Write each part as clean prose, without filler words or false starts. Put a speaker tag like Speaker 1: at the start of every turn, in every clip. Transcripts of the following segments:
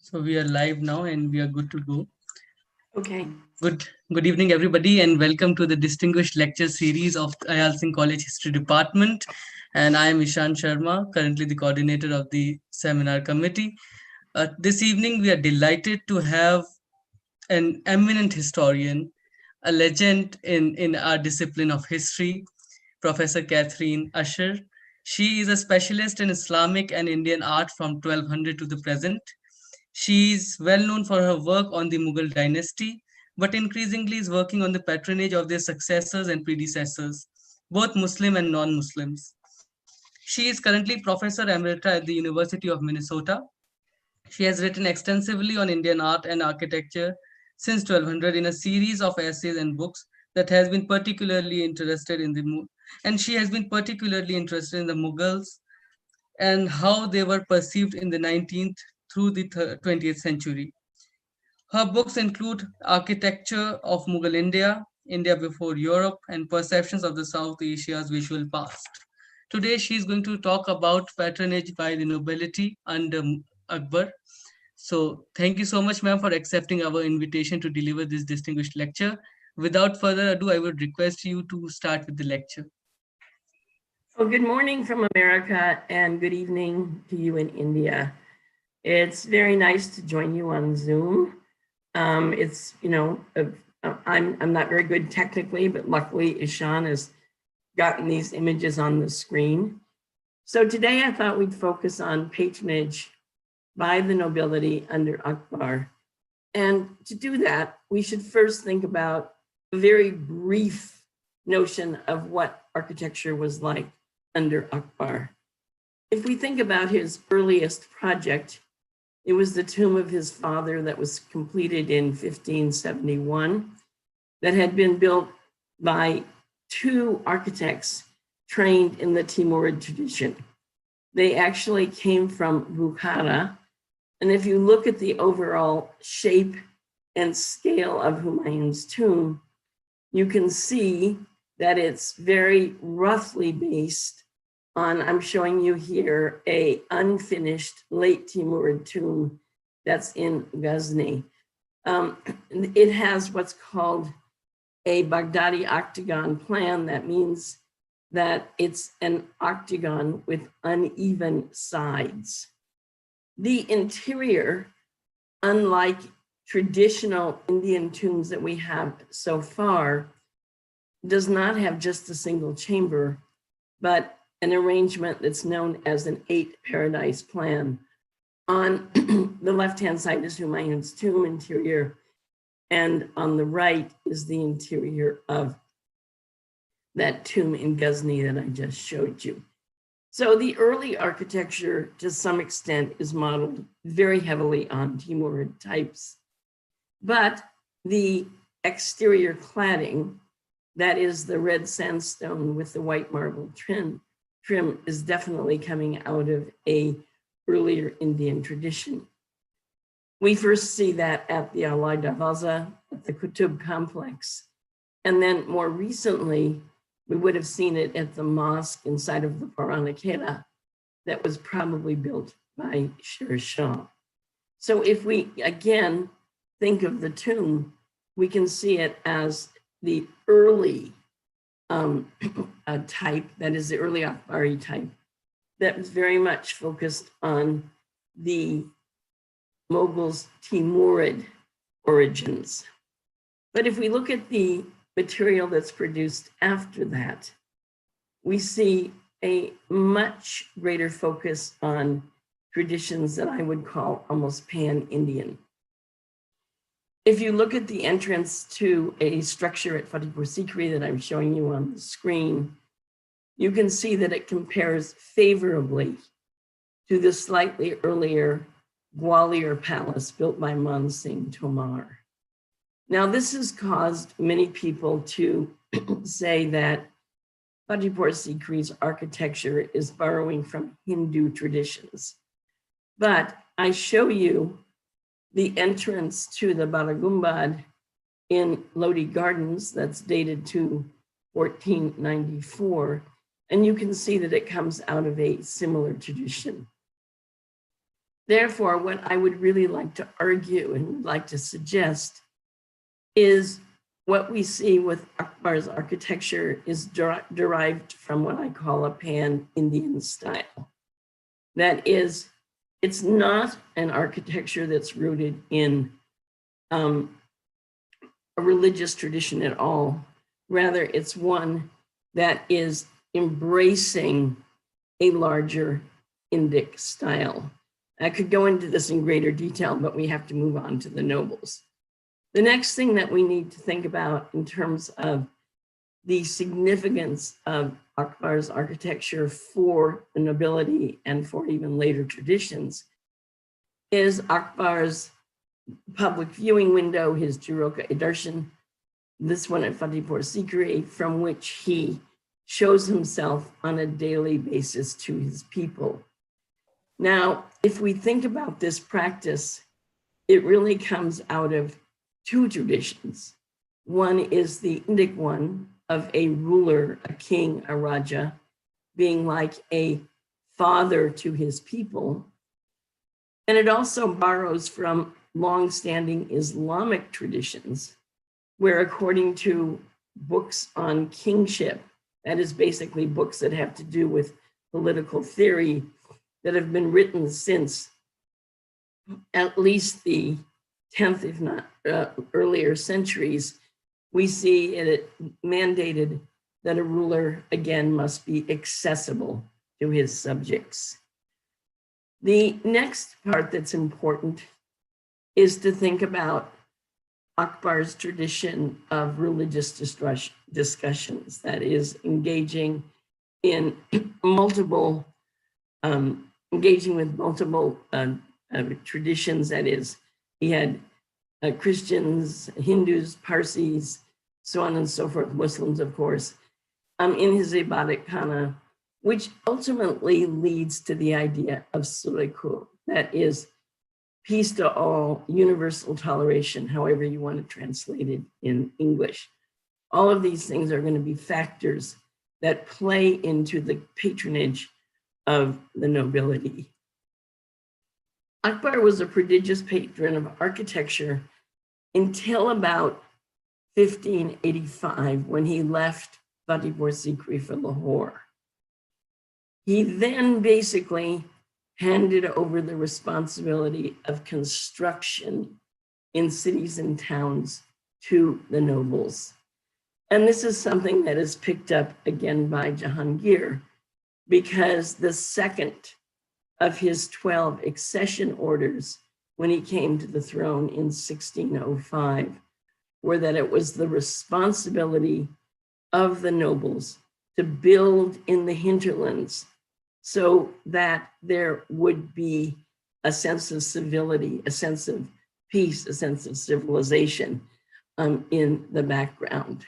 Speaker 1: So we are live now and we are good to go.
Speaker 2: Okay.
Speaker 1: Good evening, everybody, and welcome to the distinguished lecture series of Ayal Singh College History Department. And I am Ishan Sharma, currently the coordinator of the seminar committee. This evening, we are delighted to have an eminent historian, a legend in our discipline of history, Professor Catherine Usher. She is a specialist in Islamic and Indian art from 1200 to the present. She is well known for her work on the Mughal dynasty, but increasingly is working on the patronage of their successors and predecessors, both Muslim and non Muslims. She is currently Professor Emerita at the University of Minnesota. She has written extensively on Indian art and architecture since 1200 in a series of essays and books that has been particularly interested in and she has been particularly interested in the Mughals and how they were perceived in the 19th through the 20th century. Her books include Architecture of Mughal India, India Before Europe, and Perceptions of the South Asia's Visual Past. Today, she is going to talk about patronage by the nobility under Akbar. So, thank you so much, ma'am, for accepting our invitation to deliver this distinguished lecture. Without further ado, I would request you to start with the lecture.
Speaker 2: Well, good morning from America and good evening to you in India. It's very nice to join you on Zoom. I'm not very good technically, but luckily Ishan has gotten these images on the screen. So today I thought we'd focus on patronage by the nobility under Akbar. And to do that, we should first think about a very brief notion of what architecture was like under Akbar. If we think about his earliest project, it was the tomb of his father that was completed in 1571 that had been built by two architects trained in the Timurid tradition. They actually came from Bukhara. And if you look at the overall shape and scale of Humayun's tomb, you can see that it's very roughly based on, I'm showing you here, a unfinished late Timurid tomb that's in Ghazni. It has what's called a Baghdadi octagon plan. That means that it's an octagon with uneven sides. The interior, unlike traditional Indian tombs that we have so far, does not have just a single chamber, but an arrangement that's known as an 8-paradise plan. On the left-hand side is Humayun's tomb interior, and on the right is the interior of that tomb in Ghazni that I just showed you. So the early architecture, to some extent, is modeled very heavily on Timurid types, but the exterior cladding, that is the red sandstone with the white marble trim is definitely coming out of a earlier Indian tradition. We first see that at the Alai Darwaza, at the Qutub complex. And then more recently, we would have seen it at the mosque inside of the Purana Kela that was probably built by Sher Shah. So if we, again, think of the tomb, we can see it as the early type, that is the early Akbari type, that was very much focused on the Mughals' Timurid origins. But if we look at the material that's produced after that, we see a much greater focus on traditions that I would call almost pan-Indian. If you look at the entrance to a structure at Fatehpur Sikri that I'm showing you on the screen, you can see that it compares favorably to the slightly earlier Gwalior Palace built by Man Singh Tomar. Now, this has caused many people to say that Fatehpur Sikri's architecture is borrowing from Hindu traditions. But I show you the entrance to the Balagumbad in Lodi Gardens that's dated to 1494. And you can see that it comes out of a similar tradition. Therefore, what I would really like to argue and would like to suggest is what we see with Akbar's architecture is derived from what I call a pan-Indian style. That is, it's not an architecture that's rooted in a religious tradition at all. Rather, it's one that is embracing a larger Indic style. I could go into this in greater detail, but we have to move on to the nobles. The next thing that we need to think about in terms of the significance of Akbar's architecture for the nobility and for even later traditions is Akbar's public viewing window, his Jiroka-e-Darshan, this one at Fatehpur Sikri, from which he shows himself on a daily basis to his people. Now, if we think about this practice, it really comes out of two traditions. One is the Indic one of a ruler, a king, a Raja, being like a father to his people. And it also borrows from long-standing Islamic traditions, where according to books on kingship, that is basically books that have to do with political theory that have been written since at least the 10th, if not earlier centuries, we see it mandated that a ruler, again, must be accessible to his subjects. The next part that's important is to think about Akbar's tradition of religious discussions, that is, engaging in multiple, engaging with multiple traditions, that is, he had Christians, Hindus, Parsis, so on and so forth, Muslims, of course, in his Ibadat Khana, which ultimately leads to the idea of Sulh, that is, peace to all, universal toleration, however you want to translate it in English. All of these things are going to be factors that play into the patronage of the nobility. Akbar was a prodigious patron of architecture until about 1585, when he left Fatehpur Sikri for Lahore. He then basically handed over the responsibility of construction in cities and towns to the nobles. And this is something that is picked up again by Jahangir, because the second of his 12 accession orders when he came to the throne in 1605 were that it was the responsibility of the nobles to build in the hinterlands so that there would be a sense of civility, a sense of peace, a sense of civilization in the background.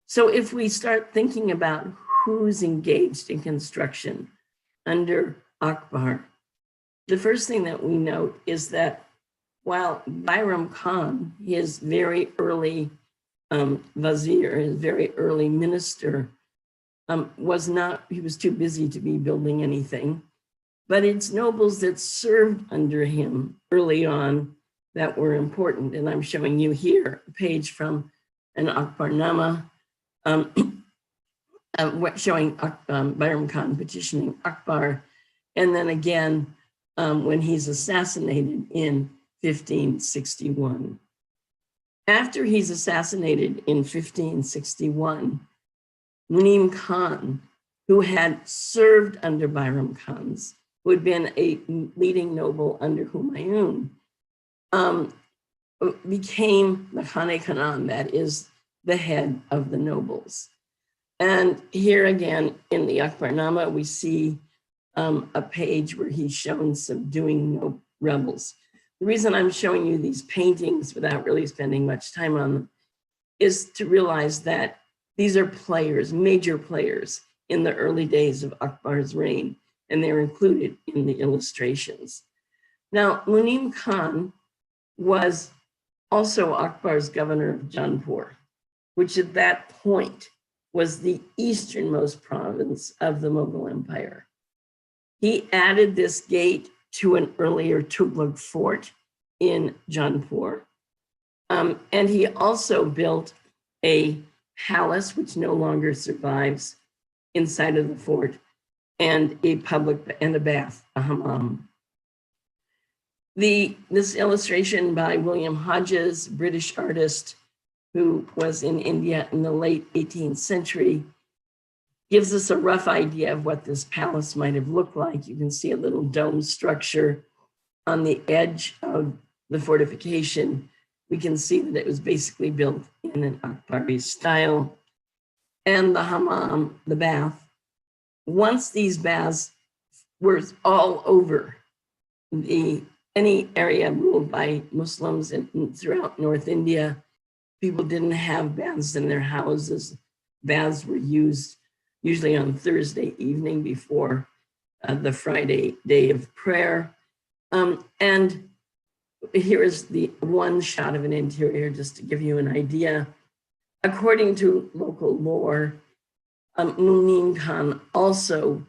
Speaker 2: So if we start thinking about who's engaged in construction under Akbar, the first thing that we note is that while Bayram Khan, his very early vizier, his very early minister, he was too busy to be building anything, but it's nobles that served under him early on that were important. And I'm showing you here a page from an Akbarnama showing Bayram Khan petitioning Akbar. And then again, when he's assassinated in 1561. After he's assassinated in 1561, Munim Khan, who had served under Bayram Khan's, who had been a leading noble under Humayun, became the Kanekanan, that is the head of the nobles. And here again in the Akbarnama, we see a page where he's shown subduing rebels. The reason I'm showing you these paintings without really spending much time on them is to realize that these are players, major players in the early days of Akbar's reign, and they're included in the illustrations. Now, Munim Khan was also Akbar's governor of Jaunpur, which at that point was the easternmost province of the Mughal Empire. He added this gate to an earlier Tughlaq fort in Jaunpur. And he also built a palace, which no longer survives, inside of the fort, and a bath, a hammam. This illustration by William Hodges, British artist who was in India in the late 18th century, gives us a rough idea of what this palace might have looked like. You can see a little dome structure on the edge of the fortification. We can see that it was basically built in an Akbari style. And the hammam, the bath, once these baths were all over any area ruled by Muslims throughout North India, people didn't have baths in their houses. Baths were used usually on Thursday evening before the Friday day of prayer. And here is the one shot of an interior, just to give you an idea. According to local lore, Munim Khan also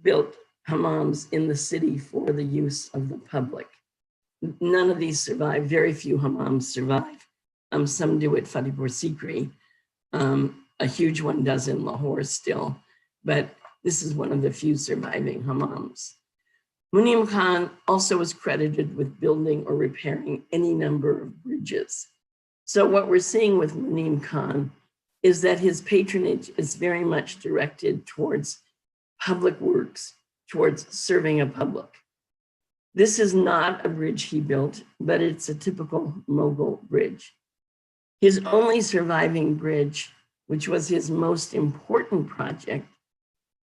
Speaker 2: built hammams in the city for the use of the public. None of these survive. Very few hammams survive. Some do at Fatehpur Sikri. A huge one does in Lahore still, but this is one of the few surviving hammams. Munim Khan also was credited with building or repairing any number of bridges. So what we're seeing with Munim Khan is that his patronage is very much directed towards public works, towards serving a public. This is not a bridge he built, but it's a typical Mughal bridge. His only surviving bridge, which was his most important project,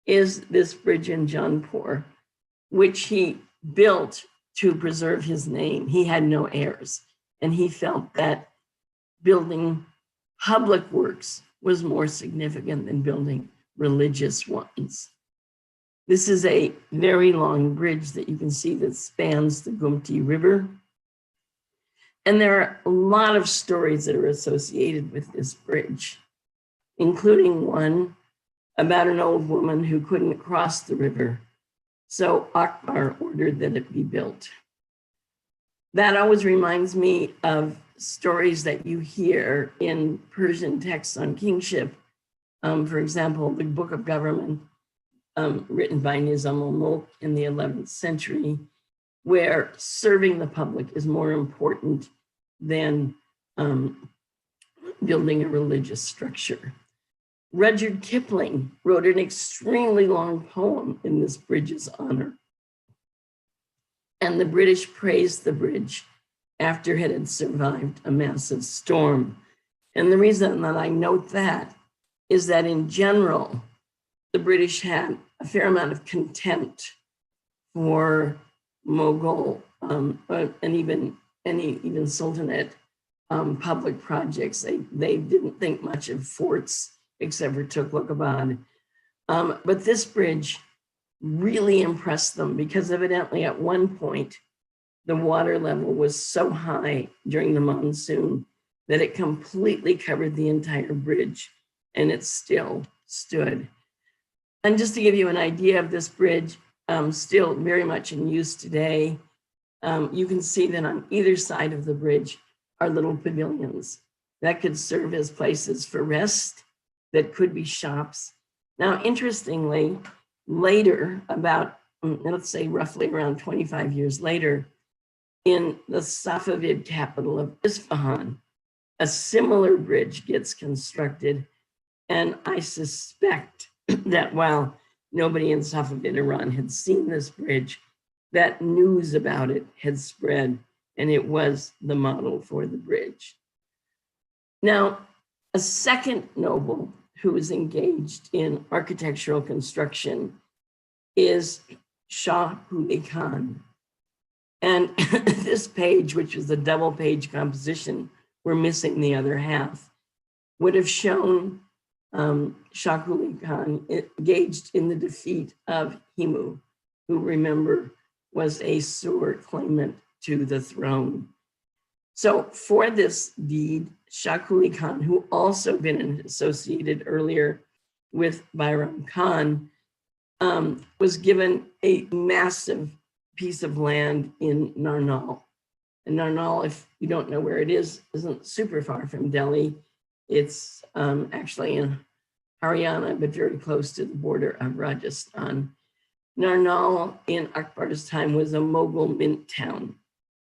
Speaker 2: is this bridge in Jaunpur, which he built to preserve his name. He had no heirs, and he felt that building public works was more significant than building religious ones. This is a very long bridge that you can see that spans the Gumti River. And there are a lot of stories that are associated with this bridge, including one about an old woman who couldn't cross the river. So Akbar ordered that it be built. That always reminds me of stories that you hear in Persian texts on kingship. For example, the Book of Government, written by Nizam al-Mulk in the 11th century, where serving the public is more important than building a religious structure. Rudyard Kipling wrote an extremely long poem in this bridge's honor. And the British praised the bridge after it had survived a massive storm. And the reason that I note that is that in general, the British had a fair amount of contempt for Mughal and even Sultanate public projects. They didn't think much of forts except for Tughlaq. But this bridge really impressed them because evidently at one point, the water level was so high during the monsoon that it completely covered the entire bridge and it still stood. And just to give you an idea of this bridge, still very much in use today, you can see that on either side of the bridge are little pavilions that could serve as places for rest, that could be shops. Now, interestingly, later, about, let's say roughly around 25 years later, in the Safavid capital of Isfahan, a similar bridge gets constructed. And I suspect that while nobody in Safavid Iran had seen this bridge, that news about it had spread, and it was the model for the bridge. Now, a second noble who is engaged in architectural construction is Shakuli Khan. And this page, which is a double page composition, we're missing the other half, would have shown Shakuli Khan engaged in the defeat of Himu, who, remember, was a Sur claimant to the throne. So for this deed, Shakuli Khan, who also been associated earlier with Bairam Khan, was given a massive piece of land in Narnaul. And Narnaul, if you don't know where it is, isn't super far from Delhi. It's actually in Haryana, but very close to the border of Rajasthan. Narnaul in Akbar's time was a Mughal mint town.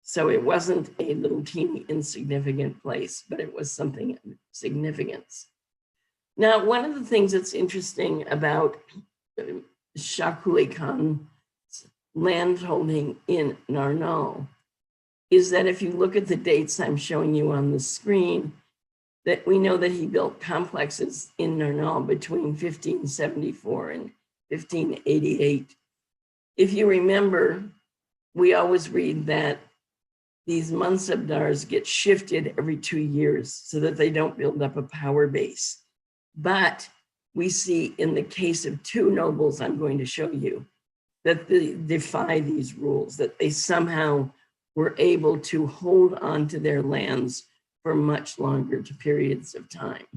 Speaker 2: So it wasn't a little teeny insignificant place, but it was something of significance. Now, one of the things that's interesting about Shakuli Khan's landholding in Narnaul is that if you look at the dates I'm showing you on the screen, that we know that he built complexes in Narnaul between 1574 and 1588. If you remember, we always read that these mansabdars get shifted every 2 years so that they don't build up a power base. But we see in the case of two nobles I'm going to show you that they defy these rules, that they somehow were able to hold on to their lands for much longer periods of time.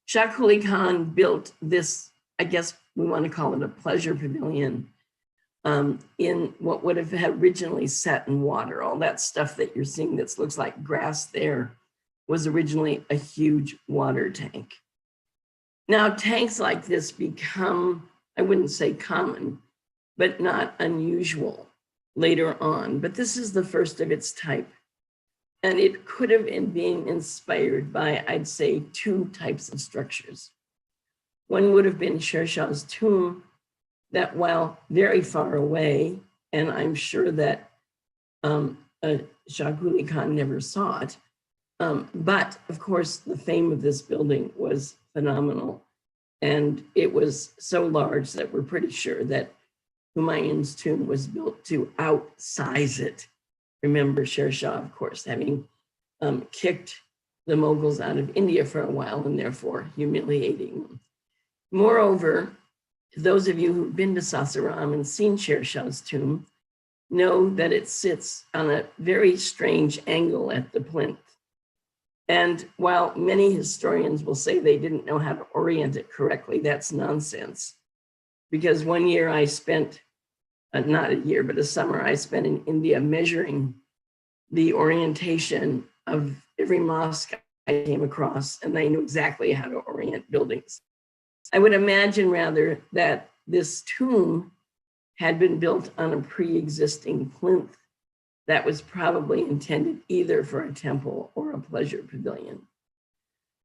Speaker 2: Shakuli Khan built this, I guess we want to call it a pleasure pavilion, in what would have originally set in water. All that stuff that you're seeing that looks like grass there was originally a huge water tank. Now, tanks like this become, I wouldn't say common, but not unusual later on. But this is the first of its type. And it could have been inspired by, I'd say, two types of structures. One would have been Sher Shah's tomb, that while very far away, and I'm sure that Shakuli Khan never saw it, but of course, the fame of this building was phenomenal. And it was so large that we're pretty sure that Humayun's tomb was built to outsize it. Remember Sher Shah, of course, having kicked the Mughals out of India for a while and therefore humiliating them. Moreover, those of you who've been to Sasaram and seen Sher Shah's tomb know that it sits on a very strange angle at the plinth. And while many historians will say they didn't know how to orient it correctly, that's nonsense. Because one year I spent, not a year, but a summer I spent in India measuring the orientation of every mosque I came across, and I knew exactly how to orient buildings. I would imagine rather that this tomb had been built on a pre-existing plinth that was probably intended either for a temple or a pleasure pavilion.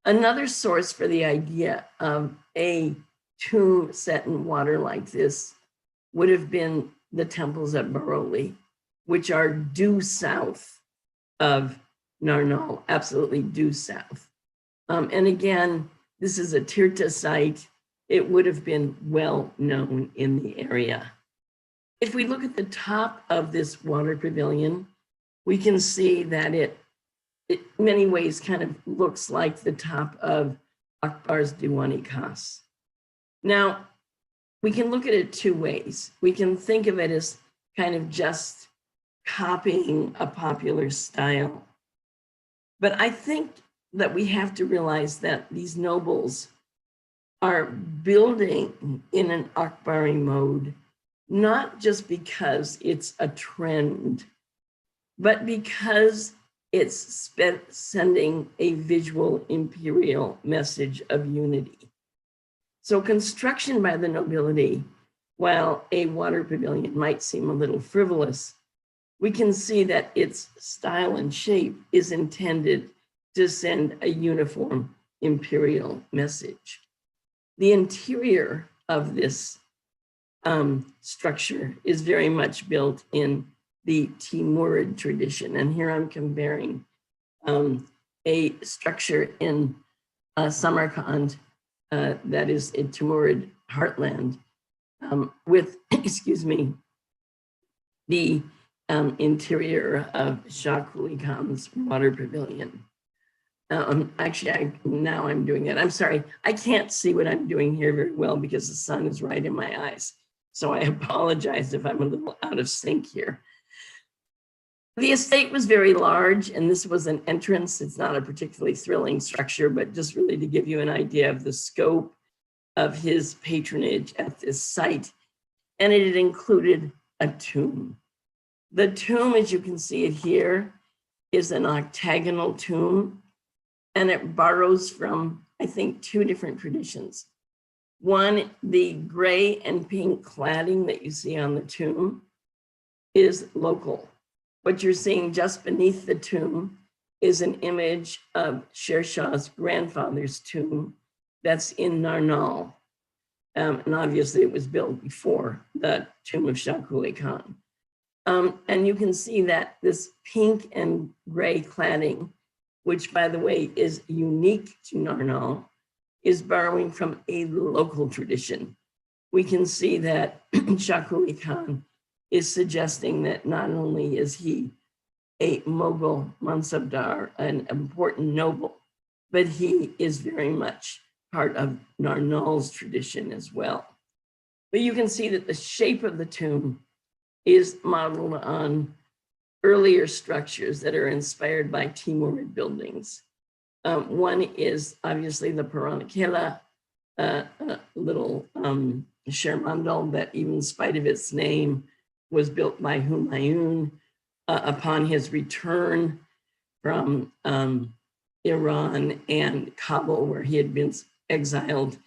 Speaker 2: Another source for the idea of a tomb set in water like this would have been the temples at Baroli, which are due south of Narnaul, absolutely due south. And again, this is a Tirtha site. It would have been well known in the area. If we look at the top of this water pavilion, we can see that it in many ways kind of looks like the top of Akbar's Diwani Khas. Now, we can look at it two ways. We can think of it as kind of just copying a popular style. But I think that we have to realize that these nobles are building in an Akbari mode, not just because it's a trend, but because it's sending a visual imperial message of unity. So construction by the nobility, while a water pavilion might seem a little frivolous, we can see that its style and shape is intended to send a uniform imperial message. The interior of this structure is very much built in the Timurid tradition. And here I'm comparing a structure in Samarkand that is in Timurid heartland with, excuse me, the interior of Shakuli Khan's water pavilion. Actually, now I'm doing it. I'm sorry, I can't see what I'm doing here very well because the sun is right in my eyes. So I apologize if I'm a little out of sync here. The estate was very large, and this was an entrance. It's not a particularly thrilling structure, but just really to give you an idea of the scope of his patronage at this site. And it included a tomb. The tomb, as you can see it here, is an octagonal tomb, and it borrows from, I think, two different traditions. One, the gray and pink cladding that you see on the tomb is local. What you're seeing just beneath the tomb is an image of Sher Shah's grandfather's tomb that's in Narnaul. And obviously it was built before the tomb of Shakuli Khan. And you can see that this pink and gray cladding, which by the way is unique to Narnaul, is borrowing from a local tradition. We can see that Shakuli Khan is suggesting that not only is he a Mughal Mansabdar, an important noble, but he is very much part of Narnaul's tradition as well. But you can see that the shape of the tomb is modeled on earlier structures that are inspired by Timurid buildings. One is obviously the Puranikela, little Shermandal that even in spite of its name was built by Humayun upon his return from Iran and Kabul, where he had been exiled.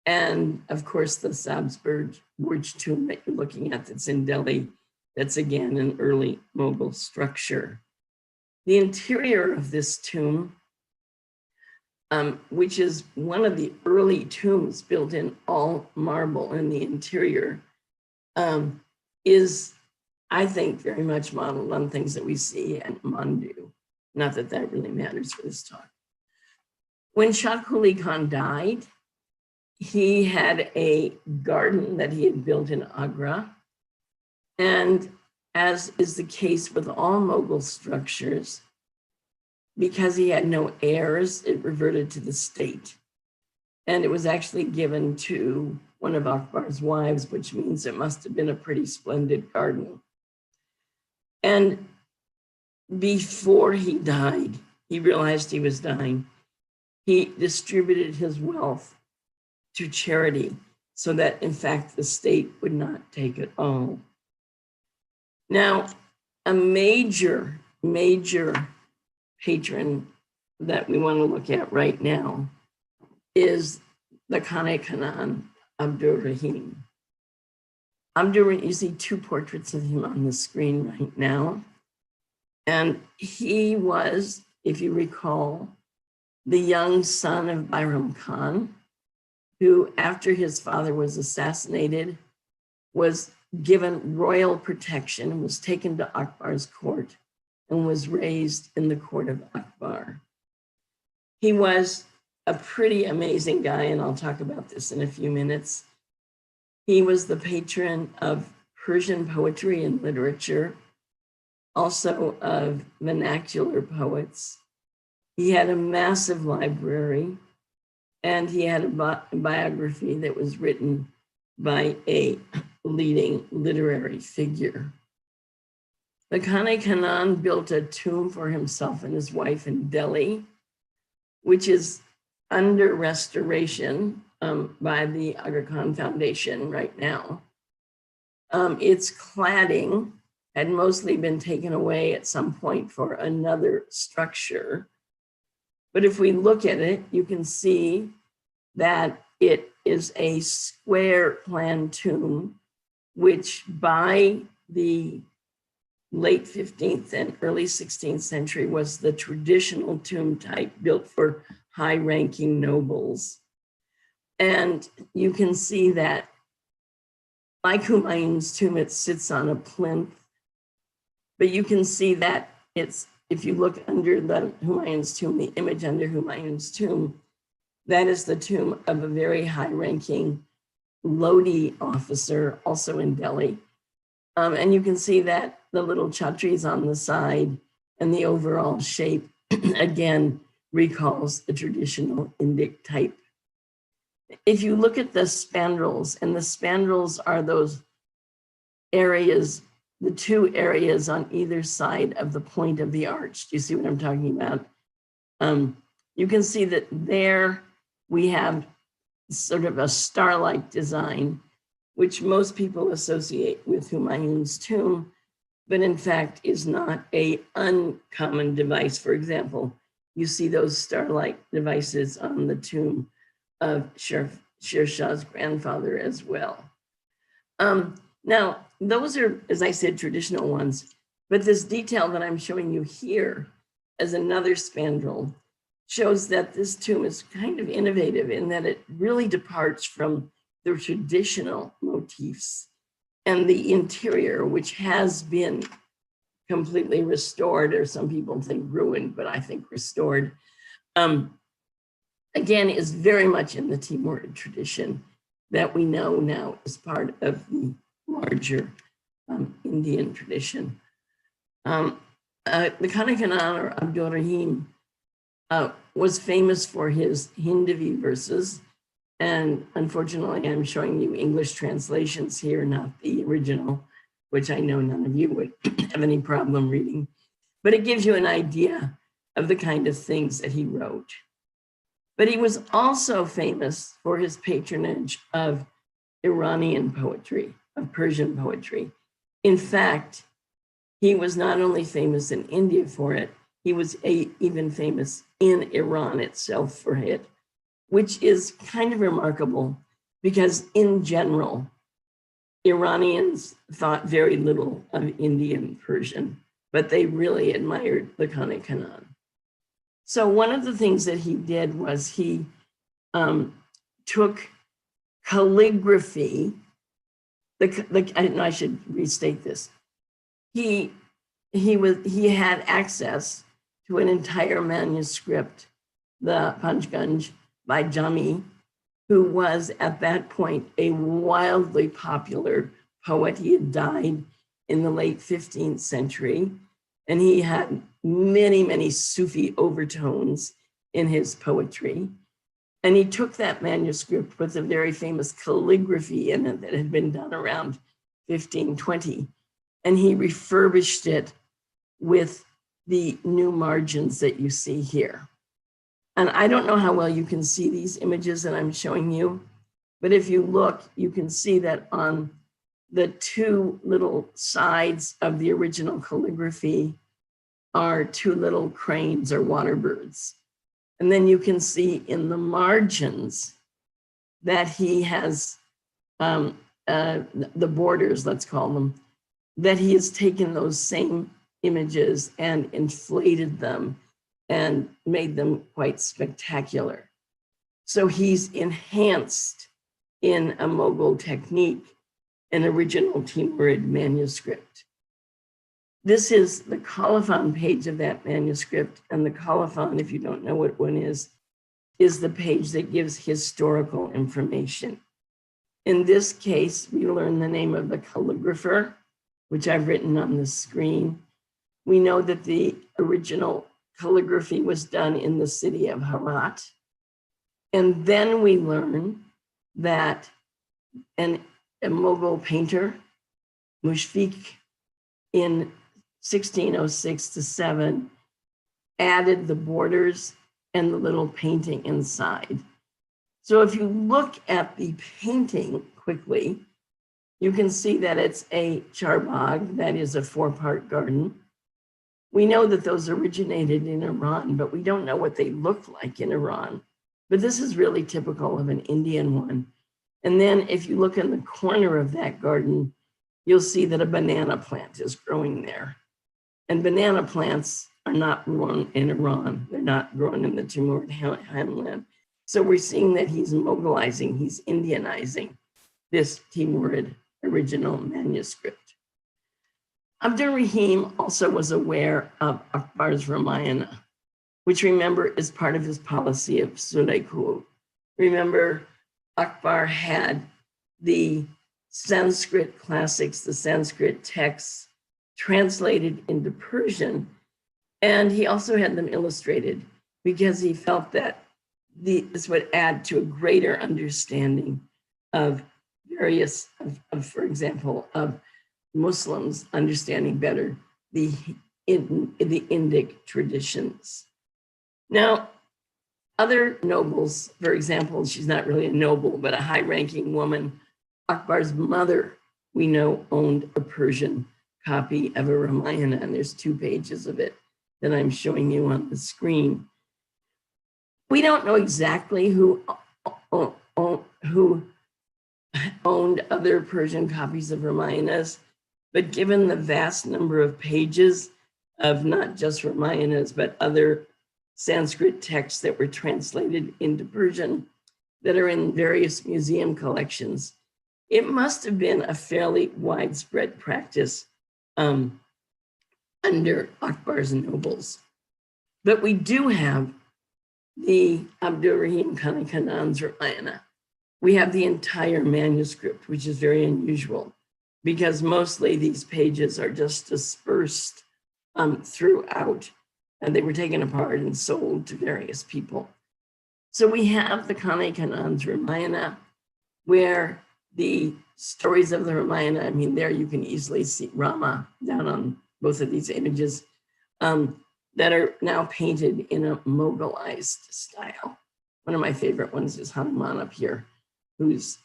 Speaker 2: And of course, the Sabz Burj tomb that you're looking at that's in Delhi, that's again an early Mughal structure. The interior of this tomb, which is one of the early tombs built in all marble in the interior, is, I think, very much modeled on things that we see at Mandu. Not that that really matters for this talk. When Shakuli Khan died, he had a garden that he had built in Agra. And as is the case with all Mughal structures, because he had no heirs, it reverted to the state. And it was actually given to one of Akbar's wives, which means it must have been a pretty splendid garden. And before he died, he realized he was dying. He distributed his wealth to charity so that, in fact, the state would not take it all. Now, a major patron that we want to look at right now is the Kanekanan, Abdul Rahim. You see two portraits of him on the screen right now. And he was, if you recall, the young son of Bayram Khan, who, after his father was assassinated, was given royal protection and was taken to Akbar's court and was raised in the court of Akbar. He was a pretty amazing guy, and I'll talk about this in a few minutes. He was the patron of Persian poetry and literature, also of vernacular poets. He had a massive library, and he had a biography that was written by a leading literary figure. The Kanekanan built a tomb for himself and his wife in Delhi, which is under restoration by the Aga Khan Foundation right now. Its cladding had mostly been taken away at some point for another structure. But if we look at it, you can see that it is a square plan tomb, which by the late 15th and early 16th century was the traditional tomb type built for high-ranking nobles. And you can see that, like Humayun's tomb, it sits on a plinth. But you can see that it's, if you look under the Humayun's tomb, the image under Humayun's tomb, that is the tomb of a very high-ranking Lodi officer, also in Delhi. And you can see that the little chhatris on the side and the overall shape, again, recalls the traditional Indic type. If you look at the spandrels, and the spandrels are those areas, the two areas on either side of the point of the arch. Do you see what I'm talking about? You can see that there we have sort of a star-like design, which most people associate with Humayun's tomb, but in fact is not an uncommon device. For example, you see those starlight devices on the tomb of Sher Shah's grandfather as well. Now, those are, as I said, traditional ones, but this detail that I'm showing you here as another spandrel shows that this tomb is kind of innovative in that it really departs from the traditional motifs, and the interior, which has been completely restored, or some people think ruined, but I think restored, again, is very much in the Timurid tradition that we know now is part of the larger Indian tradition. The Kanekanan, or Abdul Rahim, was famous for his Hindavi verses. And unfortunately, I'm showing you English translations here, not the original, which I know none of you would have any problem reading. But it gives you an idea of the kind of things that he wrote. But he was also famous for his patronage of Iranian poetry, of Persian poetry. In fact, he was not only famous in India for it, he was even famous in Iran itself for it, which is kind of remarkable because in general, Iranians thought very little of Indian Persian, but they really admired the Kanekanan. So one of the things that he did was he took calligraphy. I should restate this. He had access to an entire manuscript, the Panchganj by Jami, who was at that point a wildly popular poet. He had died in the late 15th century, and he had many, many Sufi overtones in his poetry. And he took that manuscript with a very famous calligraphy in it that had been done around 1520, and he refurbished it with the new margins that you see here. And I don't know how well you can see these images that I'm showing you, but if you look, you can see that on the two little sides of the original calligraphy are two little cranes or water birds. And then you can see in the margins that he has the borders, let's call them, that he has taken those same images and inflated them and made them quite spectacular. So he's enhanced in a Mughal technique an original Timurid manuscript. This is the Colophon page of that manuscript, and the Colophon, if you don't know what one is the page that gives historical information. In this case, we learn the name of the calligrapher, which I've written on the screen. We know that the original calligraphy was done in the city of Herat. And then we learn that a Mughal painter, Mushfiq, in 1606 to 7, added the borders and the little painting inside. So if you look at the painting quickly, you can see that it's a charbagh, that is a 4-part garden. We know that those originated in Iran, but we don't know what they look like in Iran. But this is really typical of an Indian one. And then if you look in the corner of that garden, you'll see that a banana plant is growing there. And banana plants are not grown in Iran. They're not grown in the Timurid highland. So we're seeing that he's Mogulizing, he's Indianizing this Timurid original manuscript. Abdul Rahim also was aware of Akbar's Ramayana, which, remember, is part of his policy of Sulaiku. Remember, Akbar had the Sanskrit classics, the Sanskrit texts, translated into Persian, and he also had them illustrated because he felt that this would add to a greater understanding of various, for example, of Muslims understanding better the Indic traditions. Now, other nobles, for example, she's not really a noble, but a high-ranking woman, Akbar's mother, we know, owned a Persian copy of a Ramayana, and there's 2 pages of it that I'm showing you on the screen. We don't know exactly who owned other Persian copies of Ramayanas, but given the vast number of pages of not just Ramayanas, but other Sanskrit texts that were translated into Persian that are in various museum collections, it must have been a fairly widespread practice under Akbar's nobles. But we do have the Abdul Rahim Kanekanan's Ramayana. We have the entire manuscript, which is very unusual because mostly these pages are just dispersed throughout, and they were taken apart and sold to various people. So we have the Kanekanan's Ramayana, where the stories of the Ramayana, I mean, there you can easily see Rama down on both of these images, that are now painted in a Mogulized style. One of my favorite ones is Hanuman up here, who's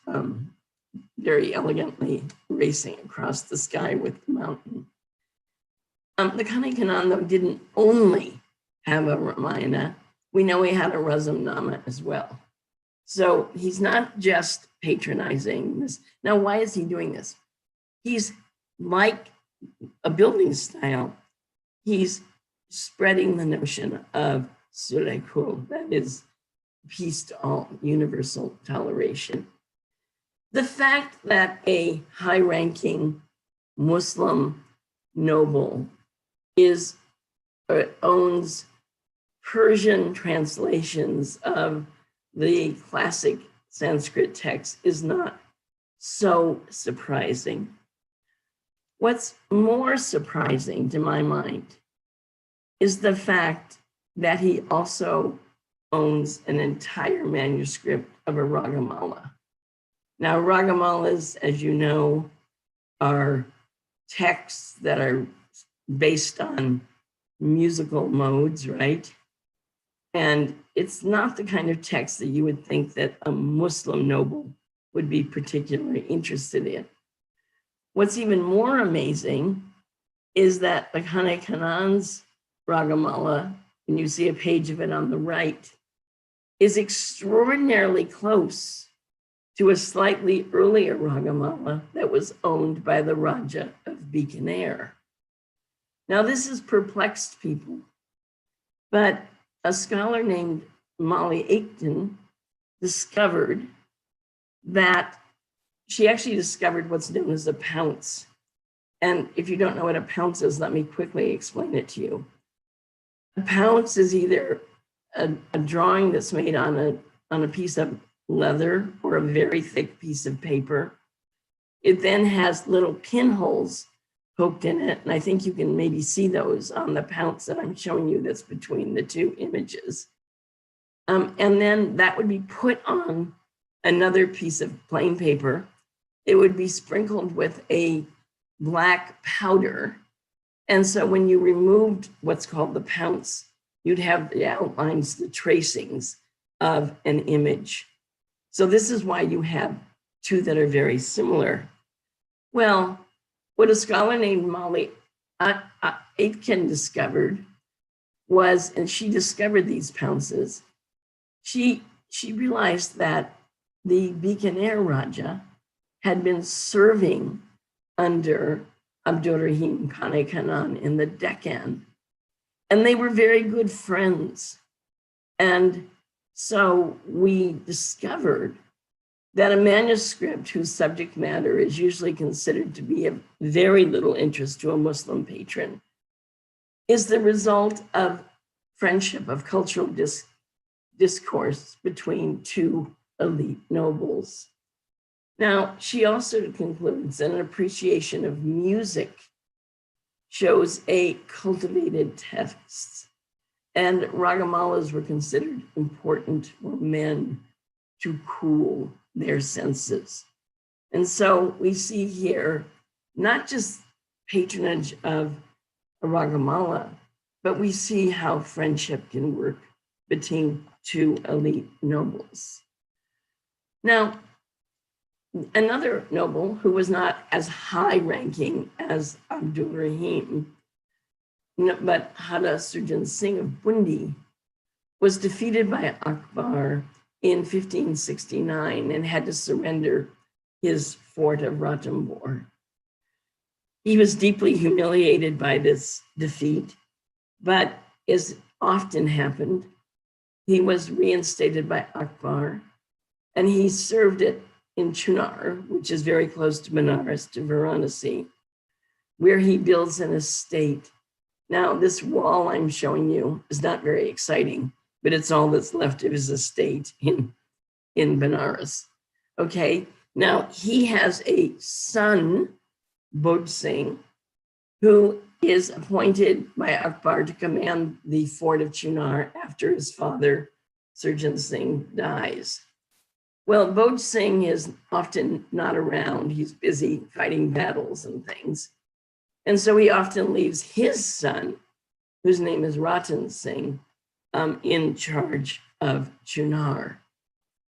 Speaker 2: very elegantly racing across the sky with the mountain. The Kanekanan, though, didn't only have a Ramayana. We know he had a Razamnama as well. So he's not just patronizing this. Now, why is he doing this? He's like a building style. He's spreading the notion of Sulh Kul, that is peace to all, universal toleration. The fact that a high-ranking Muslim noble owns Persian translations of the classic Sanskrit text is not so surprising. What's more surprising to my mind is the fact that he also owns an entire manuscript of a Ragamala. Now, Ragamalas, as you know, are texts that are based on musical modes, right? And it's not the kind of text that you would think that a Muslim noble would be particularly interested in. What's even more amazing is that the Kanekanan's Ragamala, and you see a page of it on the right, is extraordinarily close to a slightly earlier Ragamala that was owned by the Raja of Bikaner. Now, this has perplexed people, but a scholar named Molly Aitken discovered that she actually discovered what's known as a pounce. And if you don't know what a pounce is, let me quickly explain it to you. A pounce is either a drawing that's made on a piece of leather or a very thick piece of paper. It then has little pinholes poked in it, and I think you can maybe see those on the pounce that I'm showing you that's between the 2 images. And then that would be put on another piece of plain paper. It would be sprinkled with a black powder. And so when you removed what's called the pounce, you'd have the outlines, the tracings of an image. So this is why you have 2 that are very similar. Well, what a scholar named Molly Aitken discovered was, and she discovered these pounces, she realized that the Bikaner Raja had been serving under Abdul Rahim Kanekanan in the Deccan, and they were very good friends. And so we discovered that a manuscript whose subject matter is usually considered to be of very little interest to a Muslim patron is the result of friendship, of cultural discourse between 2 elite nobles. Now, she also concludes that an appreciation of music shows a cultivated text, and Ragamalas were considered important for men to cool their senses. And so we see here not just patronage of a Ragamala, but we see how friendship can work between 2 elite nobles. Now, Another noble who was not as high ranking as Abdul Rahim, but Hada Surjan Singh of Bundi, was defeated by Akbar in 1569 and had to surrender his fort of Ranthambore. He was deeply humiliated by this defeat, but as often happened, he was reinstated by Akbar, and he served it in Chunar, which is very close to Benares, to Varanasi, where he builds an estate. Now, this wall I'm showing you is not very exciting, but it's all that's left of his estate in Benares. Okay, now he has a son, Bodh Singh, who is appointed by Akbar to command the fort of Chunar after his father, Surjan Singh, dies. Well, Bodh Singh is often not around. He's busy fighting battles and things. And so he often leaves his son, whose name is Ratan Singh, in charge of Chunar.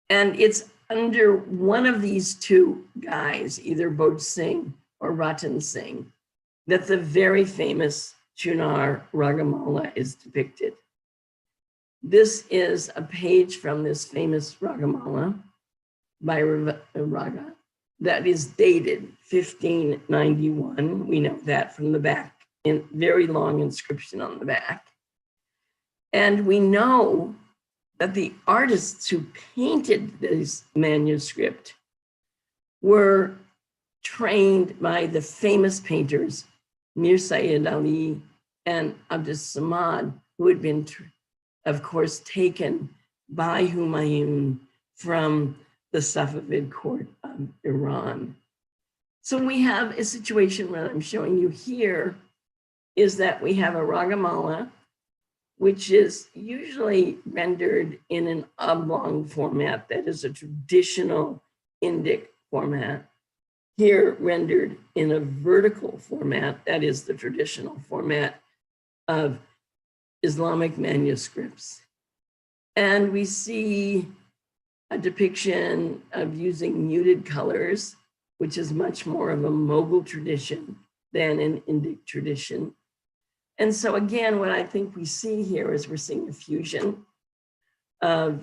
Speaker 2: And it's under one of these two guys, either Bodh Singh or Ratan Singh, that the very famous Chunar Ragamala is depicted. This is a page from this famous Ragamala by Raga that is dated 1591. We know that from the back, in very long inscription on the back. And we know that the artists who painted this manuscript were trained by the famous painters Mir Sayyid Ali and Abdul Samad, who had been, of course, taken by Humayun from the Safavid court of Iran. So we have a situation where I'm showing you here is that we have a Ragamala, which is usually rendered in an oblong format that is a traditional Indic format, here rendered in a vertical format that is the traditional format of Islamic manuscripts. And we see a depiction of using muted colors, which is much more of a Mughal tradition than an Indic tradition. And so again, what I think we see here is we're seeing a fusion of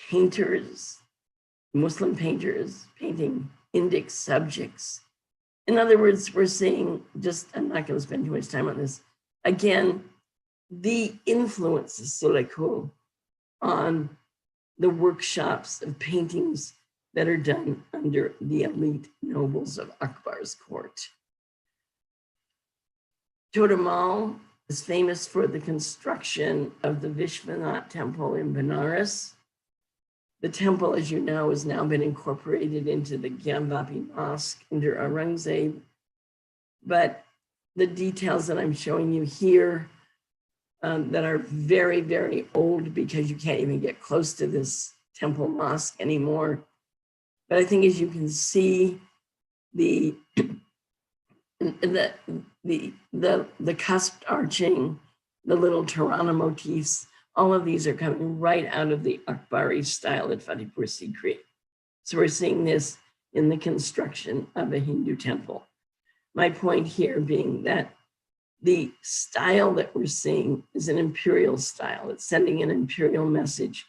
Speaker 2: painters, Muslim painters painting Indic subjects. In other words, we're seeing I'm not going to spend too much time on this. Again, the influences, Sulekho, on the workshops of paintings that are done under the elite nobles of Akbar's court. Todamal is famous for the construction of the Vishwanath Temple in Benares. The temple, as you know, has now been incorporated into the Gyanvapi Mosque under Aurangzeb. But the details that I'm showing you here that are very, very old, because you can't even get close to this temple mosque anymore. But I think as you can see, the cusped arching, the little Tirana motifs, all of these are coming right out of the Akbari style at Fatehpur Sikri. So we're seeing this in the construction of a Hindu temple. My point here being that the style that we're seeing is an imperial style. It's sending an imperial message.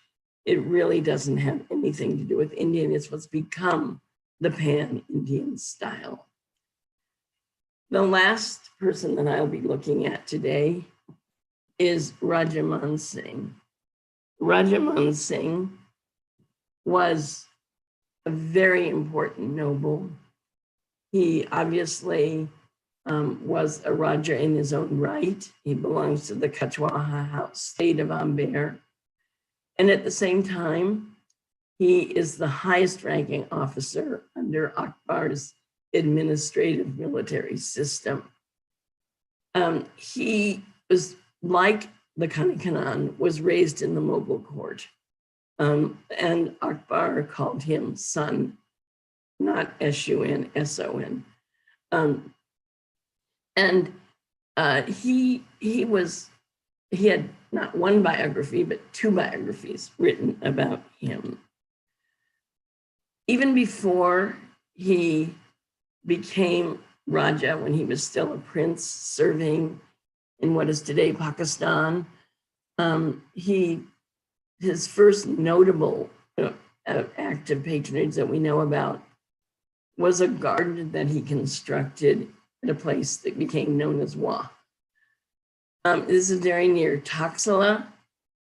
Speaker 2: It really doesn't have anything to do with Indian. It's what's become the pan-Indian style. The last person that I'll be looking at today is Rajaman Singh. Rajaman Singh was a very important noble. He obviously was a Raja in his own right. He belongs to the Kachwaha house, state of Amber. And at the same time, he is the highest ranking officer under Akbar's administrative military system. He was, like the Kanekanan, was raised in the Mughal court. And Akbar called him son, not S-U-N, S-O-N. He had not one biography, but two biographies written about him. Even before he became Raja, when he was still a prince serving in what is today Pakistan, his first notable act of patronage that we know about was a garden that he constructed at a place that became known as Wa. This is very near Taxila,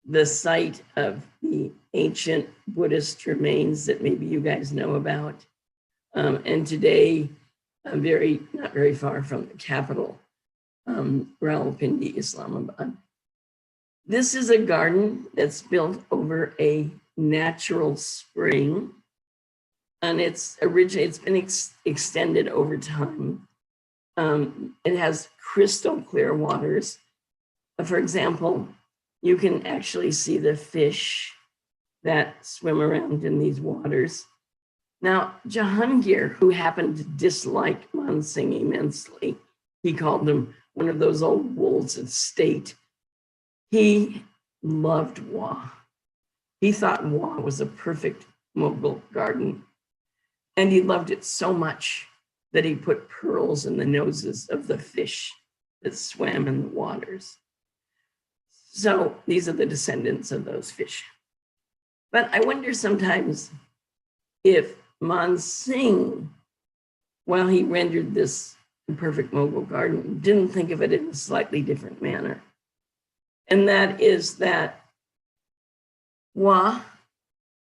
Speaker 2: the site of the ancient Buddhist remains that maybe you guys know about. And today, not very far from the capital, Rawalpindi, Islamabad. This is a garden that's built over a natural spring, and it's been extended over time. It has crystal clear waters. For example, you can actually see the fish that swim around in these waters. Now, Jahangir, who happened to dislike Man Singh immensely, he called him one of those old wolves of state. He loved Wa. He thought Wa was a perfect Mughal garden. And he loved it so much that he put pearls in the noses of the fish that swam in the waters. So these are the descendants of those fish. But I wonder sometimes if Man Singh, while he rendered this a perfect Mughal garden, didn't think of it in a slightly different manner. And that is that Wa,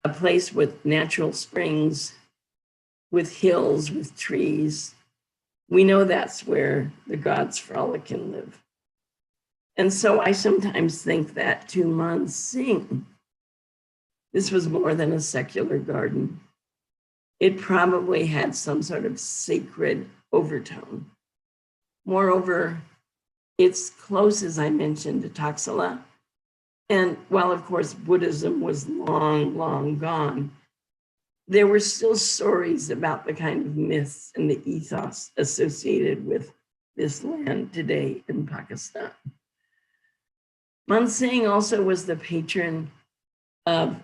Speaker 2: a place with natural springs, with hills, with trees, we know that's where the gods frolic and live. And so I sometimes think that to Man Singh, this was more than a secular garden. It probably had some sort of sacred overtone. Moreover, it's close, as I mentioned, to Taxila. And while, of course, Buddhism was long, long gone, there were still stories about the kind of myths and the ethos associated with this land today in Pakistan. Man Singh also was the patron of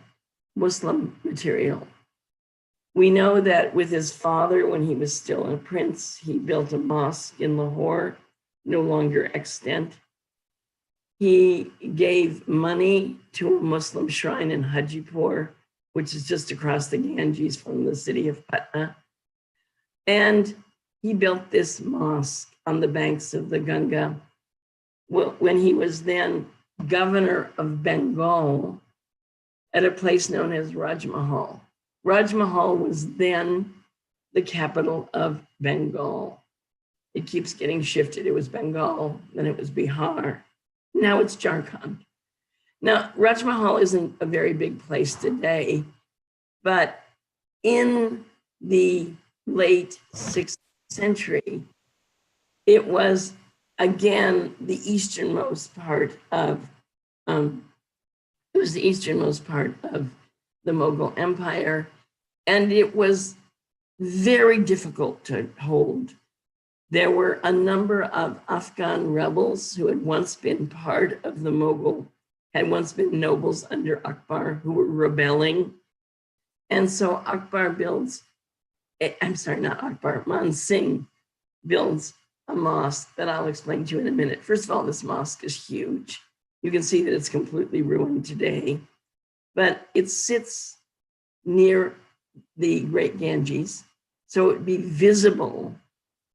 Speaker 2: Muslim material. We know that with his father, when he was still a prince, he built a mosque in Lahore, no longer extant. He gave money to a Muslim shrine in Hajipur, which is just across the Ganges from the city of Patna. And he built this mosque on the banks of the Ganga. When he was then governor of Bengal at a place known as Rajmahal. Rajmahal was then the capital of Bengal. It keeps getting shifted. It was Bengal, then it was Bihar. Now it's Jharkhand. Now, Rajmahal isn't a very big place today, but in the late 6th century, it was again the easternmost part of the Mughal Empire, and it was very difficult to hold. There were a number of Afghan rebels who had once been part of the Mughal, had once been nobles under Akbar who were rebelling. And so Man Singh builds a mosque that I'll explain to you in a minute. First of all, this mosque is huge. You can see that it's completely ruined today, but it sits near the Great Ganges, so it would be visible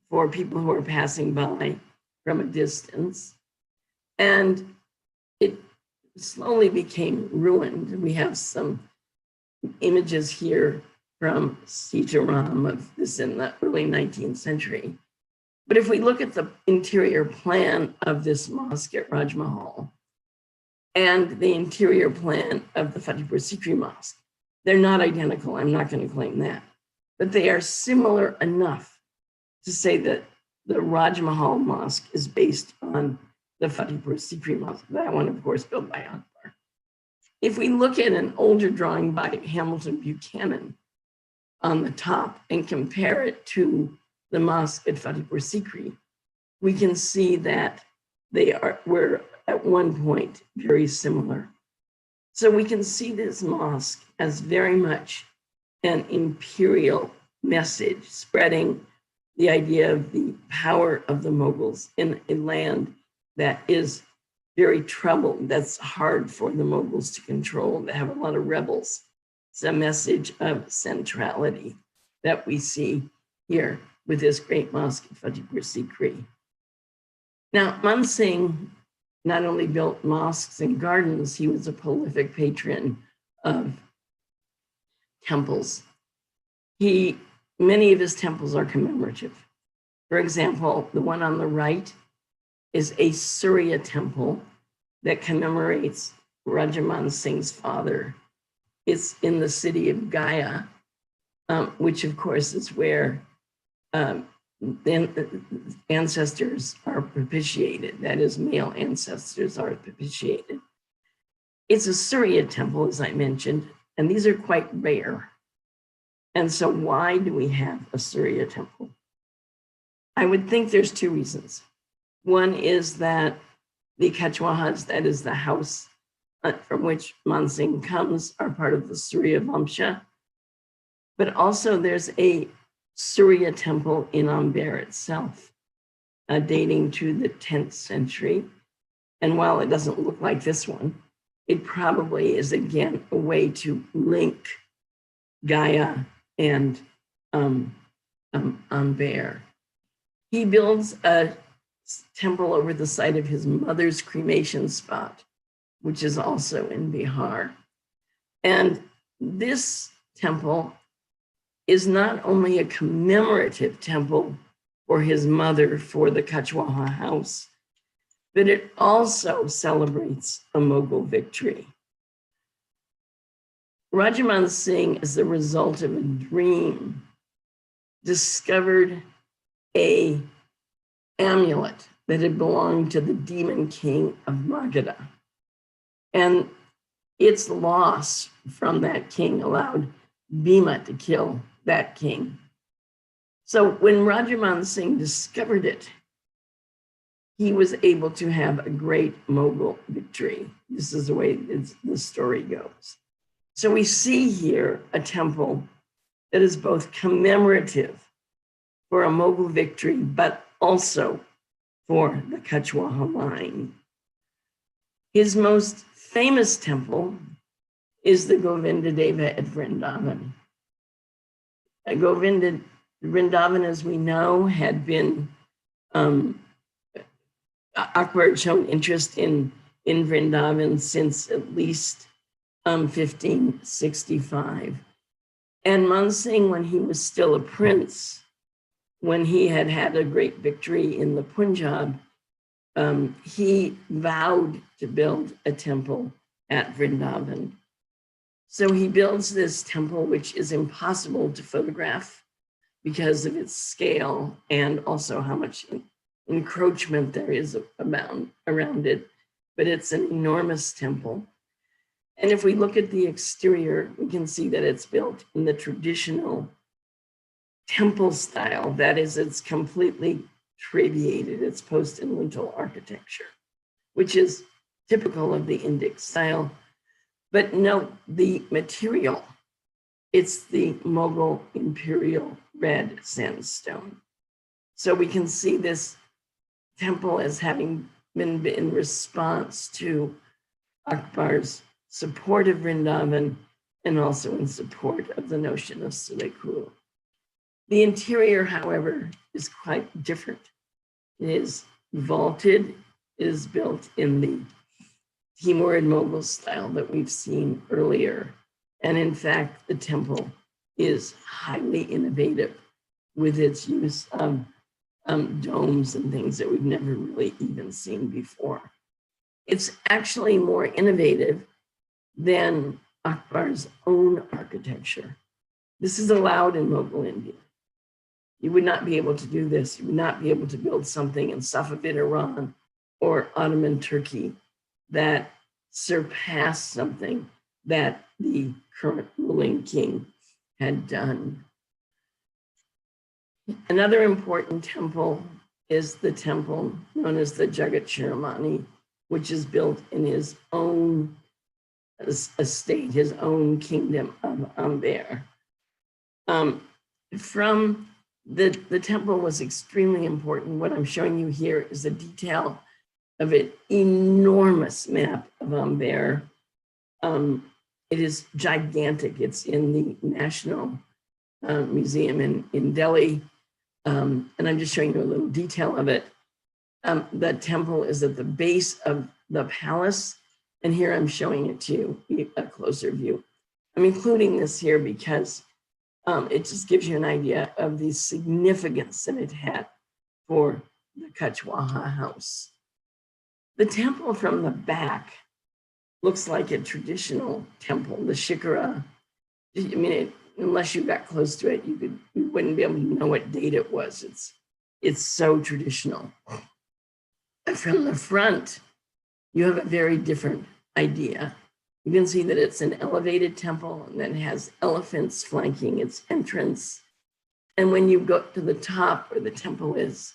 Speaker 2: for people who are passing by from a distance. And it slowly became ruined. We have some images here from Sitaram of this in the early 19th century. But if we look at the interior plan of this mosque at Rajmahal and the interior plan of the Fatehpur Sikri Mosque, they're not identical. I'm not going to claim that, but they are similar enough to say that the Rajmahal Mosque is based on the Fatehpur Sikri Mosque. That one, of course, built by Akbar. If we look at an older drawing by Hamilton Buchanan on the top and compare it to the mosque at Fatehpur Sikri, we can see that were at one point very similar. So we can see this mosque as very much an imperial message, spreading the idea of the power of the Mughals in a land that is very troubled, that's hard for the Mughals to control, they have a lot of rebels. It's a message of centrality that we see here with this great mosque at Fatehpur Sikri. Now, Man Singh not only built mosques and gardens, he was a prolific patron of temples. Many of his temples are commemorative. For example, the one on the right is a Syria Temple that commemorates Rajaman Singh's father. It's in the city of Gaya, which of course is where the ancestors are propitiated, that is, male ancestors are propitiated. It's a Syria Temple, as I mentioned, and these are quite rare. And so why do we have a Syria Temple? I would think there's two reasons. One is that the Kachwahas, that is the house from which Man Singh comes, are part of the Surya Vamsha. But also there's a Syria Temple in Amber itself, dating to the 10th century. And while it doesn't look like this one, it probably is, again, a way to link Gaya and Amber. He builds a temple over the site of his mother's cremation spot, which is also in Bihar. And this temple is not only a commemorative temple for his mother for the Kachwaha house, but it also celebrates a Mughal victory. Rajaman Singh, as the result of a dream, discovered an amulet that had belonged to the demon king of Magadha. And its loss from that king allowed Bhima to kill that king. So when Rajaman Singh discovered it, he was able to have a great Mughal victory. This is the way the story goes. So we see here a temple that is both commemorative for a Mughal victory, but also for the Kachwaha line. His most famous temple is the Govinda Deva at Vrindavan. Vrindavan, as we know, had been, Akbar had shown interest in Vrindavan since at least 1565. And Man Singh, when he was still a prince, when he had had a great victory in the Punjab, he vowed to build a temple at Vrindavan. So he builds this temple, which is impossible to photograph because of its scale and also how much encroachment there is around it. But it's an enormous temple. And if we look at the exterior, we can see that it's built in the traditional temple style. That is, it's completely trabeated. It's post and lintel architecture, which is typical of the Indic style. But note the material. It's the Mughal imperial red sandstone. So we can see this temple as having been in response to Akbar's support of Vrindavan and also in support of the notion of Sulekul. The interior, however, is quite different. It is vaulted, it is built in the Timurid Mughal style that we've seen earlier. And in fact, the temple is highly innovative with its use of domes and things that we've never really even seen before. It's actually more innovative than Akbar's own architecture. This is allowed in Mughal India. You would not be able to do this. You would not be able to build something in Safavid Iran or Ottoman Turkey that surpassed something that the current ruling king had done. Another important temple is the temple known as the Jagat Shirmani, which is built in his own estate, his own kingdom of Amber. From the temple was extremely important. What I'm showing you here is a detail of an enormous map of Amber. It is gigantic. It's in the National Museum in Delhi. And I'm just showing you a little detail of it. The temple is at the base of the palace. And here I'm showing it to you, a closer view. I'm including this here because it just gives you an idea of the significance that it had for the Kachwaha house. The temple from the back looks like a traditional temple, the Shikara. I mean, unless you got close to it, you wouldn't be able to know what date it was. It's so traditional. From the front, you have a very different idea. You can see that it's an elevated temple and then it has elephants flanking its entrance. And when you go to the top where the temple is,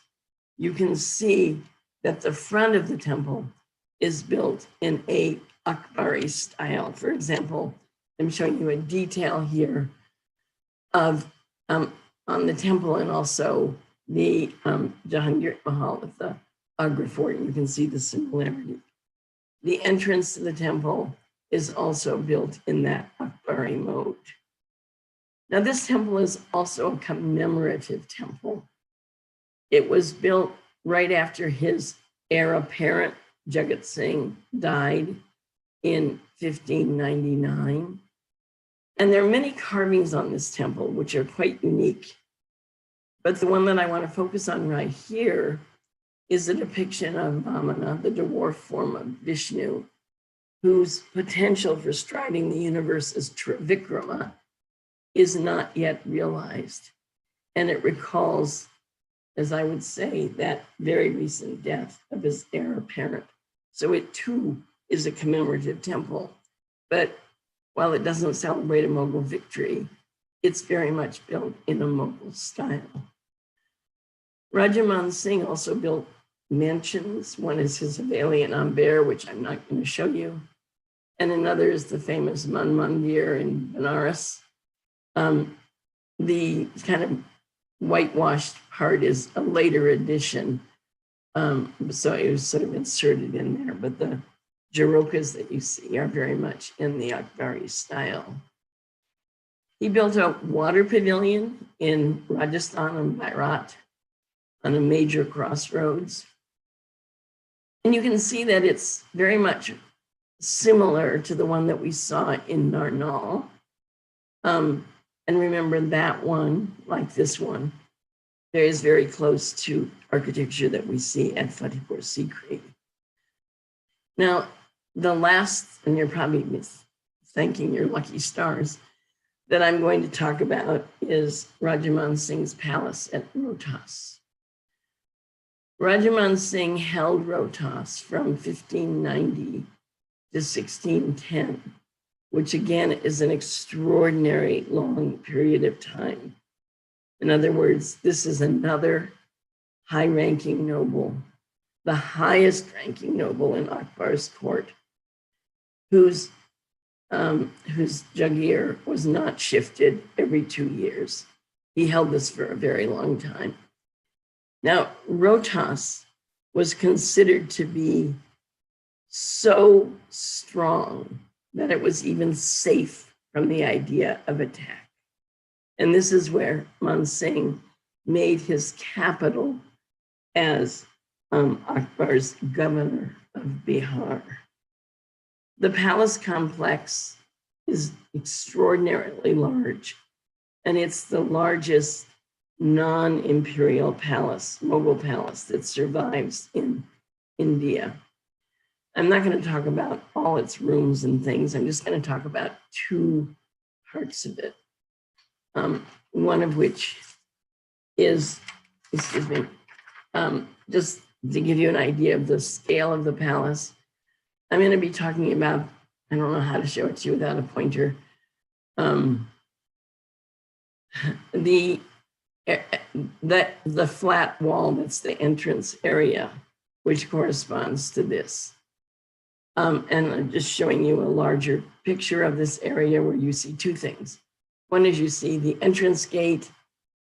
Speaker 2: you can see that the front of the temple is built in a Akbari style. For example, I'm showing you a detail here of on the temple and also the Jahangir Mahal with the Agra fort. You can see the similarity. The entrance to the temple is also built in that Akbari mode. Now, this temple is also a commemorative temple. It was built right after his heir apparent, Jagat Singh, died in 1599. And there are many carvings on this temple, which are quite unique. But the one that I want to focus on right here is a depiction of Vamana, the dwarf form of Vishnu, whose potential for striding the universe as Trivikrama is not yet realized. And it recalls, as I would say, that very recent death of his heir apparent. So it too is a commemorative temple. But while it doesn't celebrate a Mughal victory, it's very much built in a Mughal style. Rajaman Singh also built mansions. One is his Haveli in Amber, which I'm not going to show you. And another is the famous Man Mandir in Benares. The kind of whitewashed part is a later addition. So it was sort of inserted in there, but the Jarokas that you see are very much in the Akbari style. He built a water pavilion in Rajasthan and Bharat on a major crossroads. And you can see that it's very much similar to the one that we saw in Narnaul. And remember that one, like this one, there is very close to architecture that we see at Fatehpur Sikri. Now, the last, and you're probably thanking your lucky stars, that I'm going to talk about is Rajaman Singh's palace at Rohtas. Rajaman Singh held Rohtas from 1590 to 1610, which again is an extraordinary long period of time. In other words, this is another high-ranking noble, the highest ranking noble in Akbar's court, whose Jagir was not shifted every 2 years. He held this for a very long time. Now, Rohtas was considered to be so strong that it was even safe from the idea of attack. And this is where Man Singh made his capital as Akbar's governor of Bihar. The palace complex is extraordinarily large, and it's the largest non-imperial palace, Mughal palace, that survives in India. I'm not going to talk about all its rooms and things. I'm just going to talk about two parts of it. One of which is, excuse me, just to give you an idea of the scale of the palace. I'm going to be talking about, I don't know how to show it to you without a pointer. The flat wall that's the entrance area, which corresponds to this. And I'm just showing you a larger picture of this area where you see two things. One is, you see the entrance gate,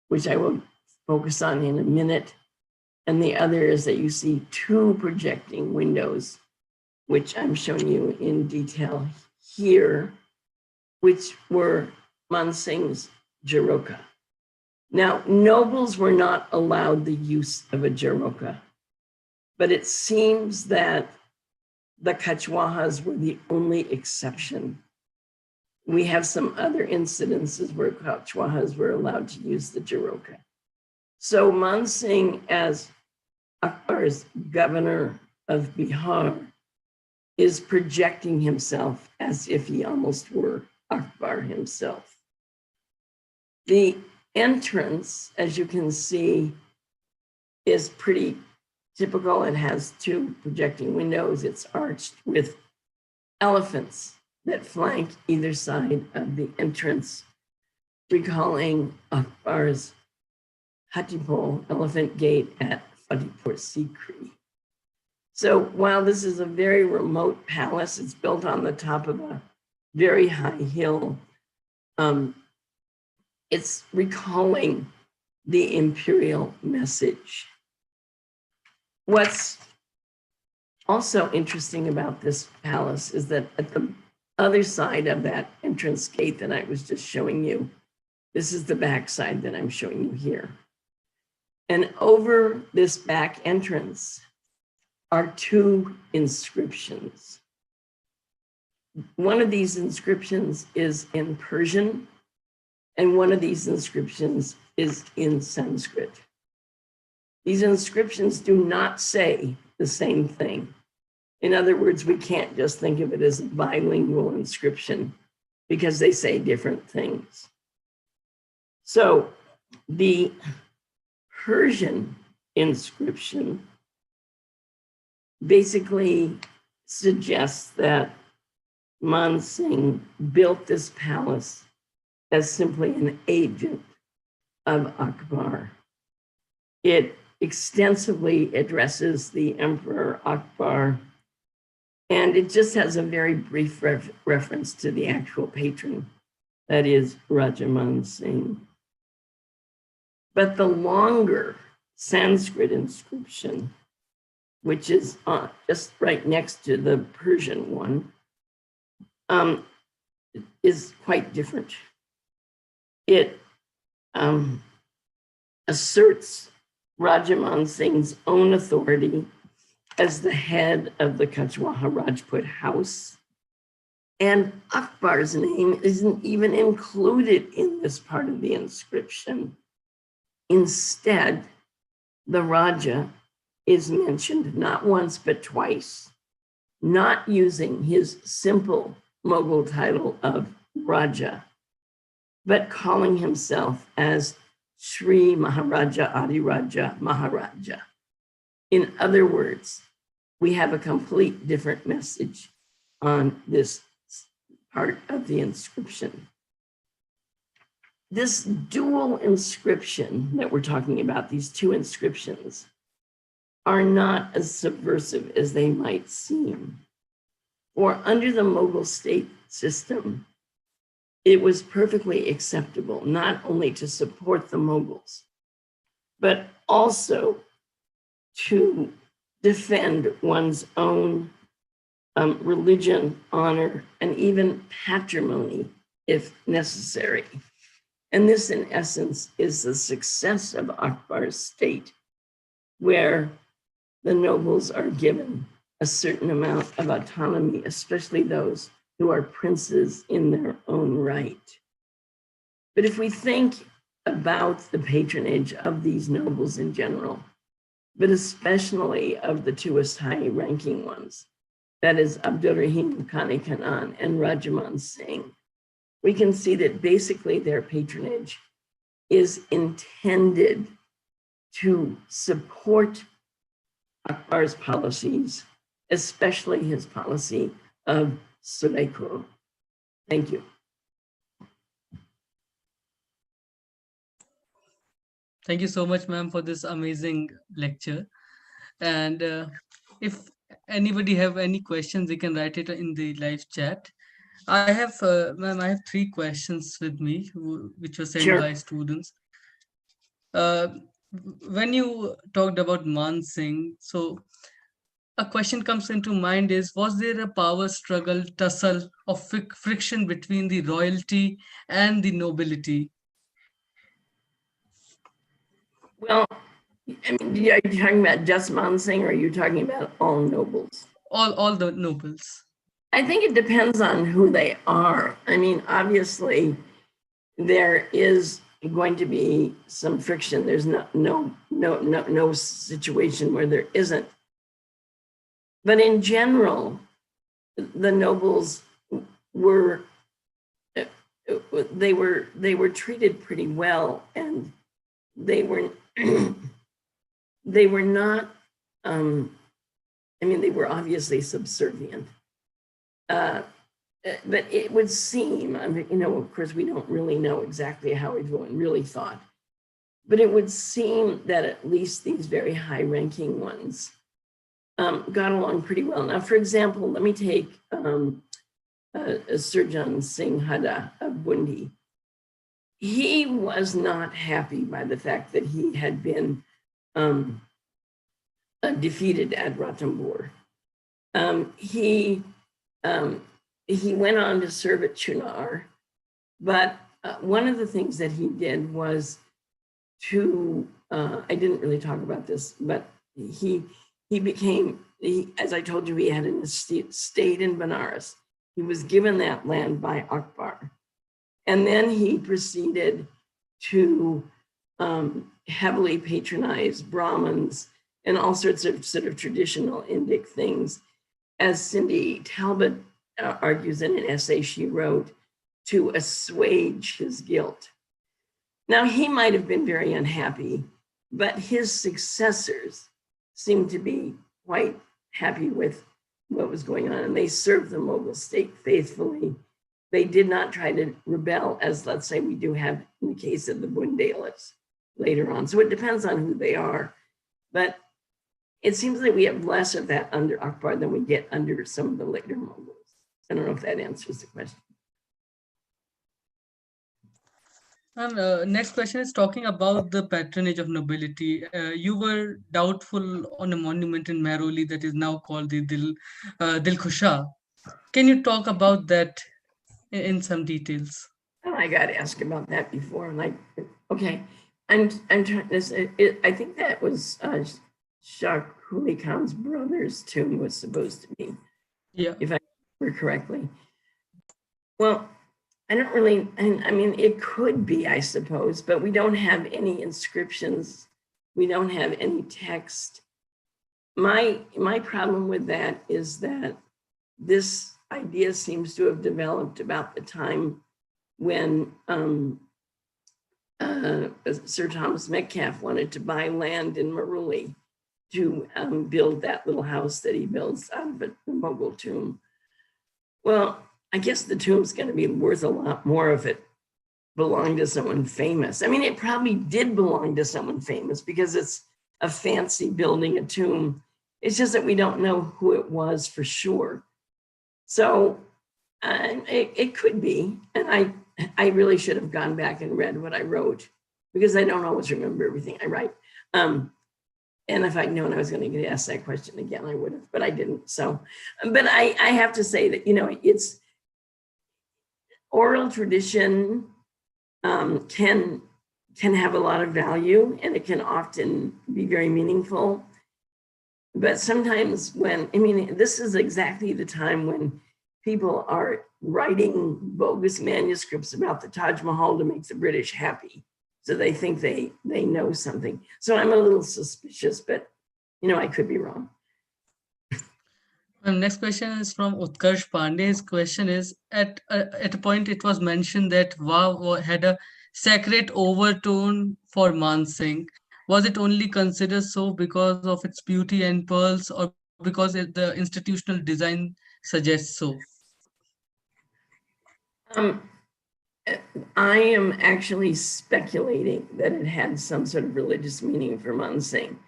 Speaker 2: which I will focus on in a minute. And the other is that you see two projecting windows, which I'm showing you in detail here, which were Man Singh's Jaroka. Now, nobles were not allowed the use of a Jaroka, but it seems that the Kachwahas were the only exception. We have some other incidences where Kachwahas were allowed to use the Jaroka. So Man Singh, as Akbar's governor of Bihar, is projecting himself as if he almost were Akbar himself. The entrance, as you can see, is pretty typical. It has two projecting windows. It's arched with elephants that flank either side of the entrance, recalling Akbar's Hatipol elephant gate at Fatehpur Sikri. So while this is a very remote palace, it's built on the top of a very high hill. It's recalling the imperial message. What's also interesting about this palace is that at the other side of that entrance gate that I was just showing you, this is the back side that I'm showing you here. And over this back entrance are two inscriptions. One of these inscriptions is in Persian, and one of these inscriptions is in Sanskrit. These inscriptions do not say the same thing. In other words, we can't just think of it as a bilingual inscription because they say different things. So the Persian inscription basically suggests that Man Singh built this palace as simply an agent of Akbar. It extensively addresses the Emperor Akbar, and it just has a very brief reference to the actual patron, that is Rajaman Singh. But the longer Sanskrit inscription, which is just right next to the Persian one, is quite different. It asserts Rajaman Singh's own authority as the head of the Kachwaha Rajput house. And Akbar's name isn't even included in this part of the inscription. Instead, the Raja is mentioned not once but twice, not using his simple Mughal title of Raja, but calling himself as Sri Maharaja Adiraja Maharaja. In other words, we have a complete different message on this part of the inscription. This dual inscription that we're talking about, these two inscriptions, are not as subversive as they might seem. For under the Mughal state system, it was perfectly acceptable not only to support the Mughals, but also to defend one's own religion, honor, and even patrimony if necessary. And this, in essence, is the success of Akbar's state, where the nobles are given a certain amount of autonomy, especially those who are princes in their own right. But if we think about the patronage of these nobles in general, but especially of the two high-ranking ones, that is Abdul Rahim Kanekanan and Rajaman Singh, we can see that basically their patronage is intended to support Akbar's policies, especially his policy of Suleko. Thank you.
Speaker 1: Thank you so much, ma'am, for this amazing lecture. And if anybody have any questions, they can write it in the live chat. Ma'am, I have three questions with me, which were sent
Speaker 2: Sure.
Speaker 1: by students. Uh, when you talked about Man Singh, so a question comes into mind is, was there a power struggle, tussle, or friction between the royalty and the nobility?
Speaker 2: Well, I mean, are you talking about just Mansingh, or are you talking about all nobles?
Speaker 1: All the nobles.
Speaker 2: I think it depends on who they are. I mean, obviously, there is going to be some friction. There's no situation where there isn't. But in general, the nobles were they were treated pretty well, and they were they were not. I mean, they were obviously subservient. But it would seem, I mean, you know, of course, we don't really know exactly how everyone really thought, but it would seem that at least these very high-ranking ones got along pretty well. Now, for example, let me take Rajaman Singh of Bundi. He was not happy by the fact that he had been defeated at Ranthambore. He went on to serve at Chunar, but one of the things that he did was to, I didn't really talk about this, but he became, as I told you, he had an estate in Benares. He was given that land by Akbar. And then he proceeded to heavily patronize Brahmins and all sorts of sort of traditional Indic things, as Cindy Talbot argues in an essay she wrote, to assuage his guilt. Now, he might have been very unhappy, but his successors seemed to be quite happy with what was going on, and they served the Mughal state faithfully. They did not try to rebel, as let's say we do have in the case of the Bundelis later on. So it depends on who they are. But it seems like we have less of that under Akbar than we get under some of the later Mughals. I don't know if that answers the question.
Speaker 1: And next question is talking about the patronage of nobility. You were doubtful on a monument in Maroli that is now called the Dil Khusha. Can you talk about that in some details?
Speaker 2: Oh, I got asked about that before. Like, okay, I'm trying to say, I think that was Shakuli Khan's brother's tomb was supposed to be,
Speaker 1: Yeah.
Speaker 2: if I remember correctly. Well, I don't really, I mean, it could be, I suppose, but we don't have any inscriptions. We don't have any text. My problem with that is that this idea seems to have developed about the time when Sir Thomas Metcalfe wanted to buy land in Maruli to build that little house that he builds out of the Mughal tomb. Well, I guess the tomb's going to be worth a lot more if it belonged to someone famous. I mean, it probably did belong to someone famous because it's a fancy building, a tomb. It's just that we don't know who it was for sure. So it could be, and I really should have gone back and read what I wrote because I don't always remember everything I write. And if I'd known I was going to get asked that question again, I would have, but I didn't. So, but I have to say that, you know, it's oral tradition can have a lot of value, and it can often be very meaningful. But sometimes when, I mean, this is exactly the time when people are writing bogus manuscripts about the Taj Mahal to make the British happy. So they think they know something. So I'm a little suspicious, but, you know, I could be wrong.
Speaker 1: Next question is from Utkarsh Pandey. His question is, at a point it was mentioned that Wow had a sacred overtone for Man Singh. Was it only considered so because of its beauty and pearls, or because the institutional design suggests so?
Speaker 2: I am actually speculating that it had some sort of religious meaning for Man Singh.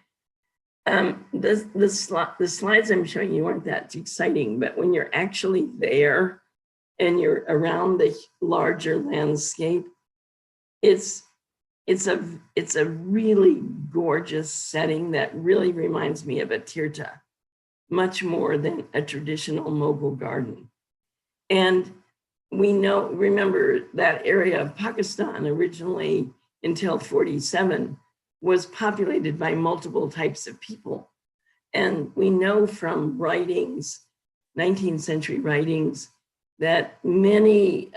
Speaker 2: The slides I'm showing you aren't that exciting, but when you're actually there, and you're around the larger landscape, it's a really gorgeous setting that really reminds me of a tirta, much more than a traditional Mughal garden. And we remember that area of Pakistan originally until 47 was populated by multiple types of people. And we know from writings, 19th century writings, that many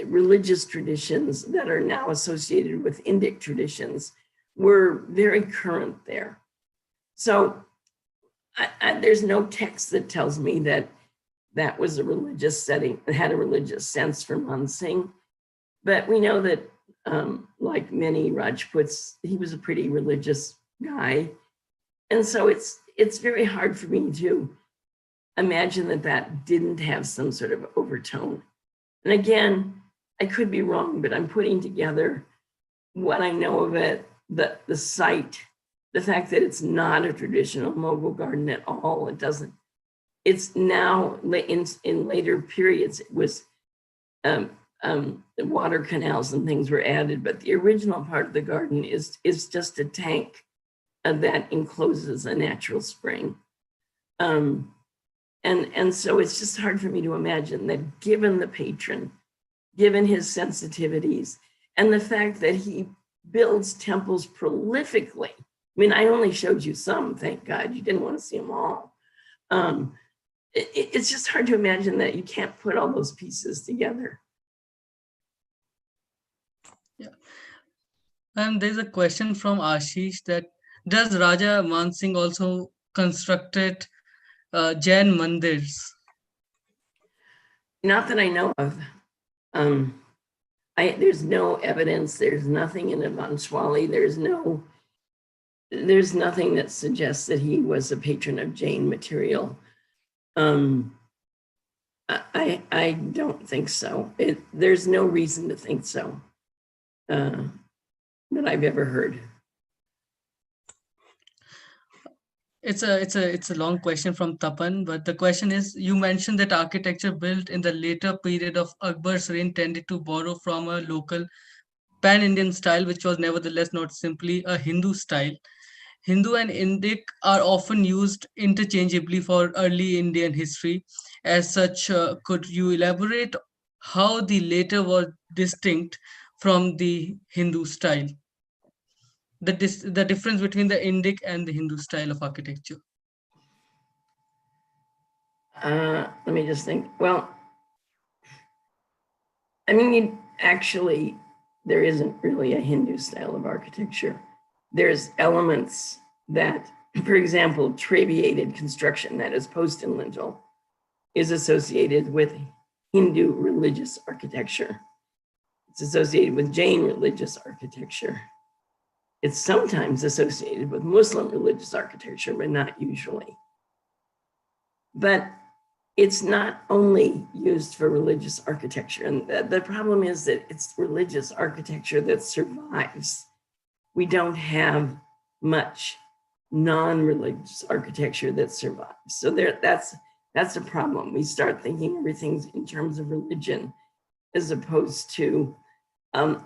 Speaker 2: religious traditions that are now associated with Indic traditions were very current there. So there's no text that tells me that that was a religious setting, it had a religious sense for Man Singh. But we know that like many Rajputs, he was a pretty religious guy. And so it's very hard for me to imagine that that didn't have some sort of overtone. And again, I could be wrong, but I'm putting together what I know of it, the site, the fact that it's not a traditional Mughal garden at all. It's now in later periods, it was the water canals and things were added, but the original part of the garden is just a tank that encloses a natural spring. And so it's just hard for me to imagine that given the patron, given his sensitivities, and the fact that he builds temples prolifically. I mean, I only showed you some, thank God, you didn't want to see them all. It's just hard to imagine that you can't put all those pieces together.
Speaker 1: Yeah. And there's a question from Ashish that, does Rajaman Singh also constructed Jain mandirs?
Speaker 2: Not that I know of. There's no evidence. There's nothing in Avanswali. There's nothing that suggests that he was a patron of Jain material. I don't think so. There's no reason to think so that I've ever heard.
Speaker 1: It's a long question from Tapan, but the question is, you mentioned that architecture built in the later period of Akbar's reign tended to borrow from a local pan-Indian style, which was nevertheless not simply a Hindu style. Hindu and Indic are often used interchangeably for early Indian history. As such, could you elaborate how the later was distinct from the Hindu style? The difference between the Indic and the Hindu style of architecture.
Speaker 2: Let me just think. Well, I mean, actually, there isn't really a Hindu style of architecture. There's elements that, for example, trabeated construction, that is post and lintel, is associated with Hindu religious architecture. It's associated with Jain religious architecture. It's sometimes associated with Muslim religious architecture, but not usually. But it's not only used for religious architecture. And the problem is that it's religious architecture that survives. We don't have much non-religious architecture that survives. So that's a problem. We start thinking everything's in terms of religion as opposed to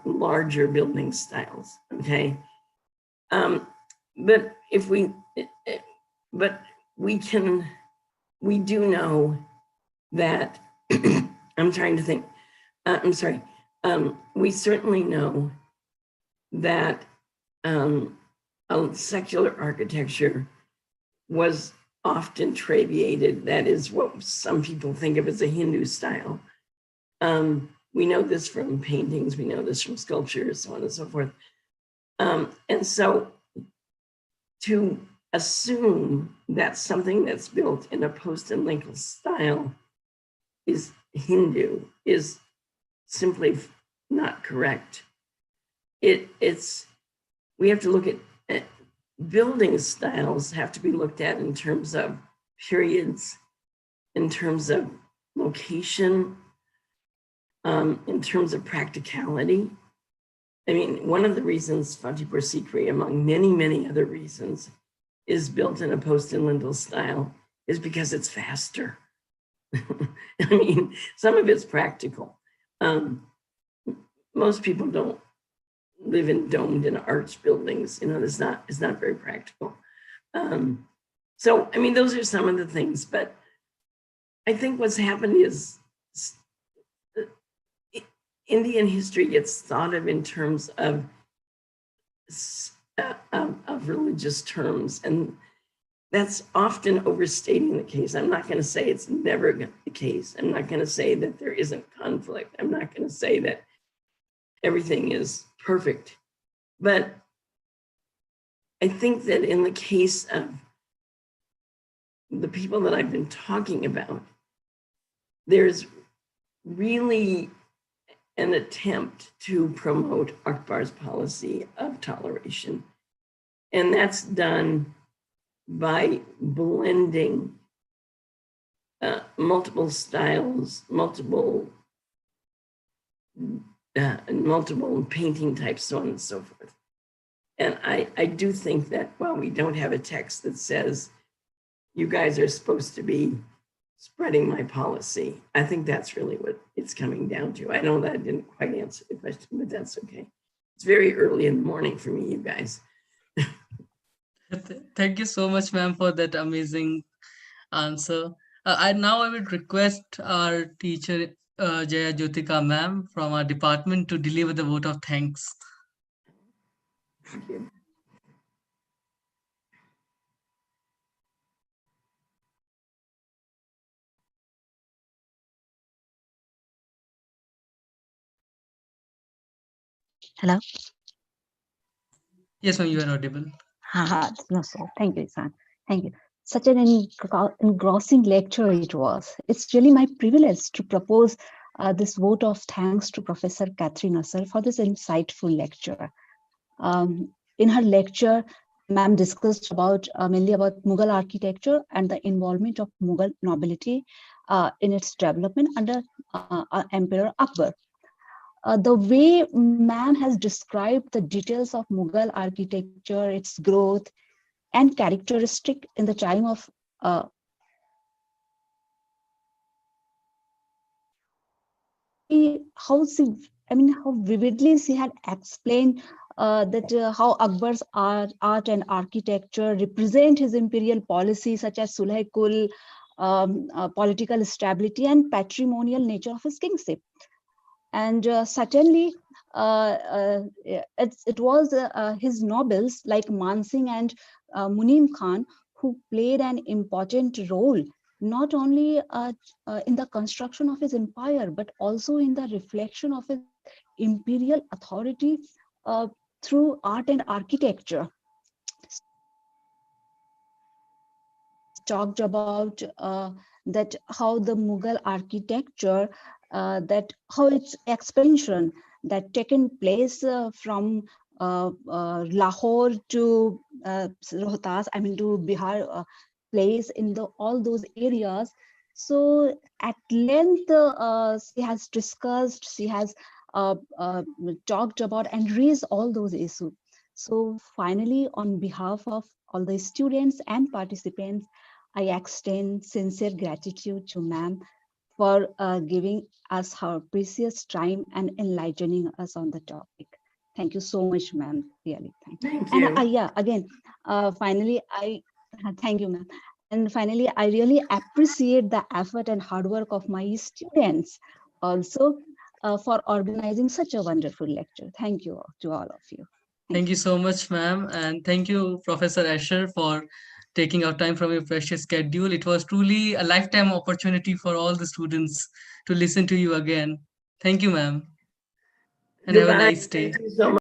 Speaker 2: larger building styles, okay? But we do know that, I'm trying to think, I'm sorry. We certainly know that a secular architecture was often trabeated. That is what some people think of as a Hindu style. We know this from paintings, we know this from sculptures, so on and so forth. And so to assume that something that's built in a post and lintel style is Hindu is simply not correct. We have to look at building styles have to be looked at in terms of periods, in terms of location, in terms of practicality. I mean, one of the reasons Fatehpur Sikri, among many, many other reasons, is built in a post and lintel style is because it's faster. I mean, some of it's practical. Most people don't live in domed and arched buildings. It's not very practical. So, I mean, those are some of the things, but I think what's happened is Indian history gets thought of in terms of religious terms, and that's often overstating the case. I'm not going to say it's never the case. I'm not going to say that there isn't conflict. I'm not going to say that everything is perfect. But I think that in the case of the people that I've been talking about, there's really an attempt to promote Akbar's policy of toleration. And that's done by blending multiple styles, multiple painting types, so on and so forth. And I do think that while we don't have a text that says, you guys are supposed to be spreading my policy, I think that's really what it's coming down to. I know that I didn't quite answer the question, but that's okay. It's very early in the morning for me, you guys.
Speaker 1: Thank you so much, ma'am, for that amazing answer. I would request our teacher, Jaya Jyotika ma'am from our department to deliver the vote of thanks.
Speaker 2: Thank you.
Speaker 3: Hello?
Speaker 1: Yes, ma'am, you are audible.
Speaker 3: No, sir. Thank you, Isan. Thank you. Such an engrossing lecture it was. It's really my privilege to propose this vote of thanks to Professor Catherine Asser for this insightful lecture. In her lecture, ma'am discussed about mainly about Mughal architecture and the involvement of Mughal nobility in its development under Emperor Akbar. The way ma'am has described the details of Mughal architecture, its growth and characteristic in the time of how vividly she had explained that how Akbar's art and architecture represent his imperial policy, such as Sulh-e-Kul, political stability and patrimonial nature of his kingship. And certainly, it was his nobles like Man Singh and Munim Khan who played an important role, not only in the construction of his empire, but also in the reflection of his imperial authority through art and architecture. Talked about that how the Mughal architecture, that how its expansion that taken place from Lahore to Rohtas, to Bihar, place in all those areas. So at length, she has discussed, she has talked about and raised all those issues. So finally, on behalf of all the students and participants, I extend sincere gratitude to ma'am for giving us her precious time and enlightening us on the topic. Thank you so much, ma'am. Really,
Speaker 2: thank you.
Speaker 3: And again, finally, thank you, ma'am. And finally, I really appreciate the effort and hard work of my students also for organizing such a wonderful lecture. Thank you to all of you.
Speaker 1: Thank you so much, ma'am. And thank you, Professor Asher, for taking out time from your precious schedule. It was truly a lifetime opportunity for all the students to listen to you again. Thank you, ma'am. And
Speaker 2: Goodbye.
Speaker 1: have a nice day.
Speaker 2: Thank you so much.